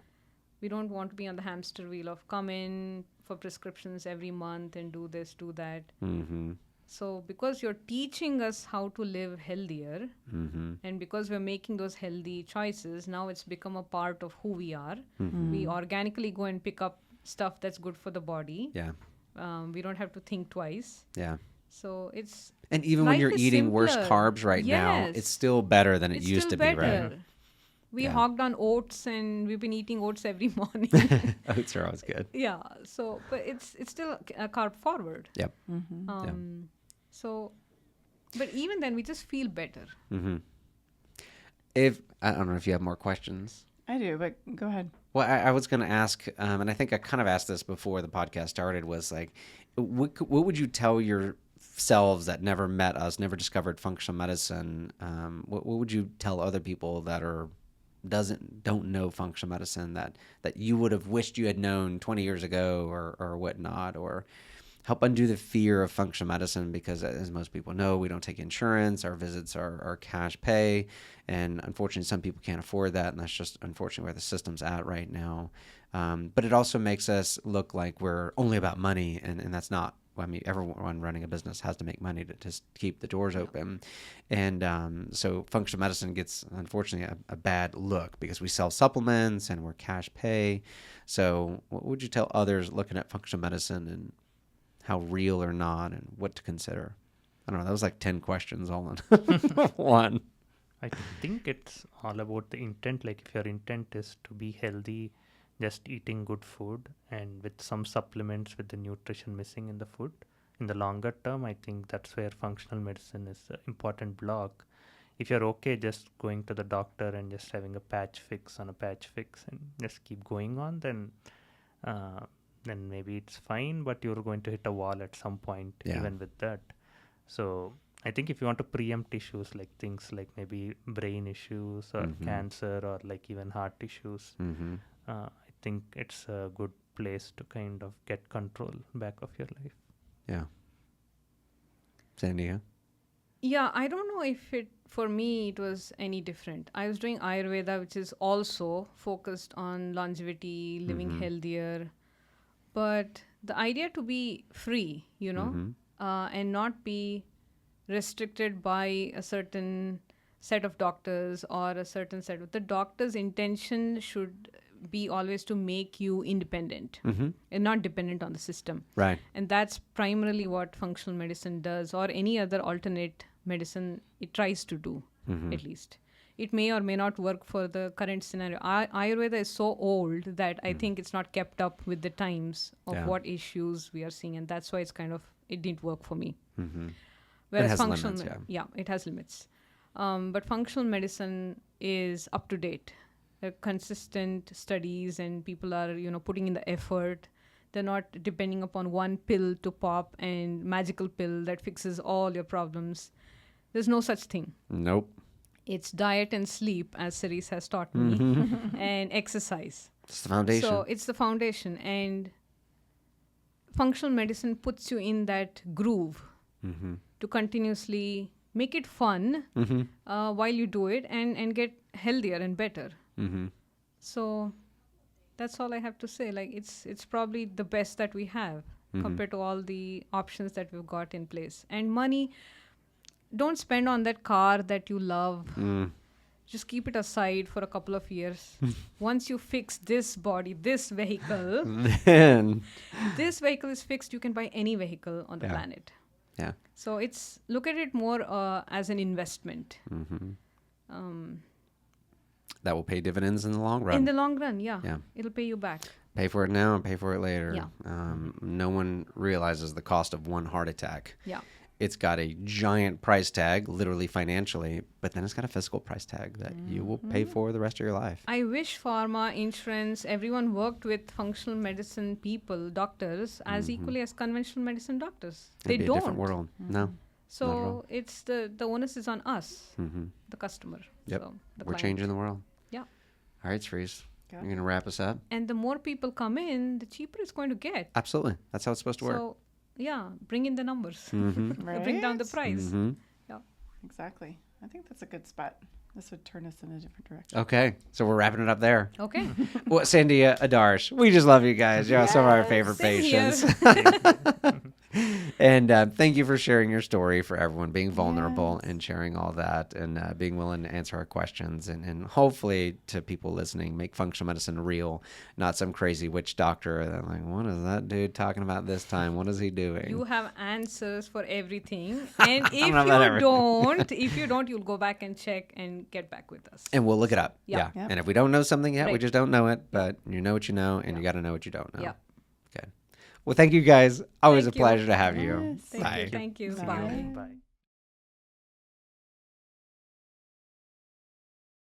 C: We don't want to be on the hamster wheel of come in for prescriptions every month and do this, do that.
A: Mm-hmm.
C: So because you're teaching us how to live healthier,
A: Mm-hmm.
C: and because we're making those healthy choices, now it's become a part of who we are. We organically go and pick up stuff that's good for the body.
A: Yeah.
C: We don't have to think twice.
A: Yeah.
C: So it's
A: And even when
C: life
A: you're
C: is
A: eating worse
C: simpler.
A: carbs right now,
C: Yes.
A: it's still better than it
C: it's
A: used
C: still
A: to be,
C: better.
A: right?
C: We
A: Yeah.
C: hogged on oats, and we've been eating oats every morning.
A: Oats are always good.
C: Yeah. So, but it's still carb forward.
A: Yep.
C: So, but even then, we just feel better.
A: Mm-hmm. If I don't know if you have more questions.
B: I do, but go ahead.
A: Well, I was going to ask, and I think I kind of asked this before the podcast started, was like, what would you tell yourselves that never met us, never discovered functional medicine? What would you tell other people that don't know functional medicine that you would have wished you had known 20 years ago or whatnot, or help undo the fear of functional medicine? Because as most people know, we don't take insurance. Our visits are cash pay. And unfortunately, some people can't afford that. And that's just unfortunately where the system's at right now. But it also makes us look like we're only about money. And that's not, I mean, everyone running a business has to make money to just keep the doors open. And so functional medicine gets, unfortunately, a bad look because we sell supplements and we're cash pay. So what would you tell others looking at functional medicine and how real or not and what to consider? I don't know. That was like 10 questions all in one.
D: I think it's all about the intent. Like if your intent is to be healthy, just eating good food and with some supplements with the nutrition missing in the food, in the longer term, I think that's where functional medicine is an important block. If you're okay just going to the doctor and just having a patch fix on a patch fix and just keep going on, then maybe it's fine, but you're going to hit a wall at some point, even with that. So I think if you want to preempt issues like things like maybe brain issues or cancer or like even heart issues, I think it's a good place to kind of get control back of your life.
A: Yeah. Sandhya?
C: Yeah, I don't know if for me, it was any different. I was doing Ayurveda, which is also focused on longevity, living healthier. But the idea to be free, and not be restricted by a certain set of doctors or a certain set of... The doctor's intention should be always to make you independent and not dependent on the system.
A: Right.
C: And that's primarily what functional medicine does, or any other alternate medicine it tries to do, at least. It may or may not work for the current scenario. Ayurveda is so old that I think it's not kept up with the times of what issues we are seeing. And that's why it didn't work for me. Whereas
A: it has
C: functional,
A: limits,
C: it has limits. But functional medicine is up to date. There are consistent studies and people are, putting in the effort. They're not depending upon one pill to pop and magical pill that fixes all your problems. There's no such thing.
A: Nope.
C: It's diet and sleep, as Cerise has taught me, and exercise.
A: It's the foundation.
C: So it's the foundation. And functional medicine puts you in that groove to continuously make it fun while you do it and get healthier and better. So that's all I have to say. Like it's probably the best that we have compared to all the options that we've got in place. And money, don't spend on that car that you love. Just keep it aside for a couple of years. Once you fix this body, this vehicle,
A: then
C: this vehicle is fixed, you can buy any vehicle on the planet.
A: Yeah.
C: So look at it more as an investment.
A: That will pay dividends in the long run.
C: In the long run, yeah. It'll pay you back.
A: Pay for it now and pay for it later.
C: Yeah.
A: No one realizes the cost of one heart attack.
C: Yeah.
A: It's got a giant price tag, literally financially, but then it's got a physical price tag that you will pay for the rest of your life.
C: I wish pharma, insurance, everyone worked with functional medicine people, doctors, as equally as conventional medicine doctors.
A: It'd be
C: They don't.
A: a different world. No.
C: So it's the onus is on us, the customer.
A: Yep.
C: So the
A: We're
C: client.
A: changing the world.
C: Yeah.
A: All right, Cerise. You're going to wrap us up?
C: And the more people come in, the cheaper it's going to get.
A: Absolutely. That's how it's supposed to work.
C: So, yeah, bring in the numbers.
B: Right?
C: Bring down the price. Yeah.
B: Exactly. I think that's a good spot. This would turn us in a different direction.
A: Okay. So we're wrapping it up there.
C: Okay.
A: Well, Sandhya, Adarsh, we just love you guys. You're some of our favorite
C: Same here.
A: patients. And thank you for sharing your story, for everyone being vulnerable and sharing all that, and being willing to answer our questions, and hopefully to people listening, make functional medicine real, not some crazy witch doctor that like, what is that dude talking about this time? What is he doing?
C: You have answers for everything. And if you don't, you'll go back and check and get back with us.
A: And we'll look it up. Yeah.
B: Yep.
A: And if we don't know something yet, we
C: Right.
A: just don't know it, but you know what you know, and you got to know what you don't know.
C: Yeah.
A: Okay. Well, thank you guys. Always
C: Thank
A: a
C: you.
A: pleasure to have you.
B: Yes.
C: Thank you.
B: Bye.
C: Bye.
D: Bye.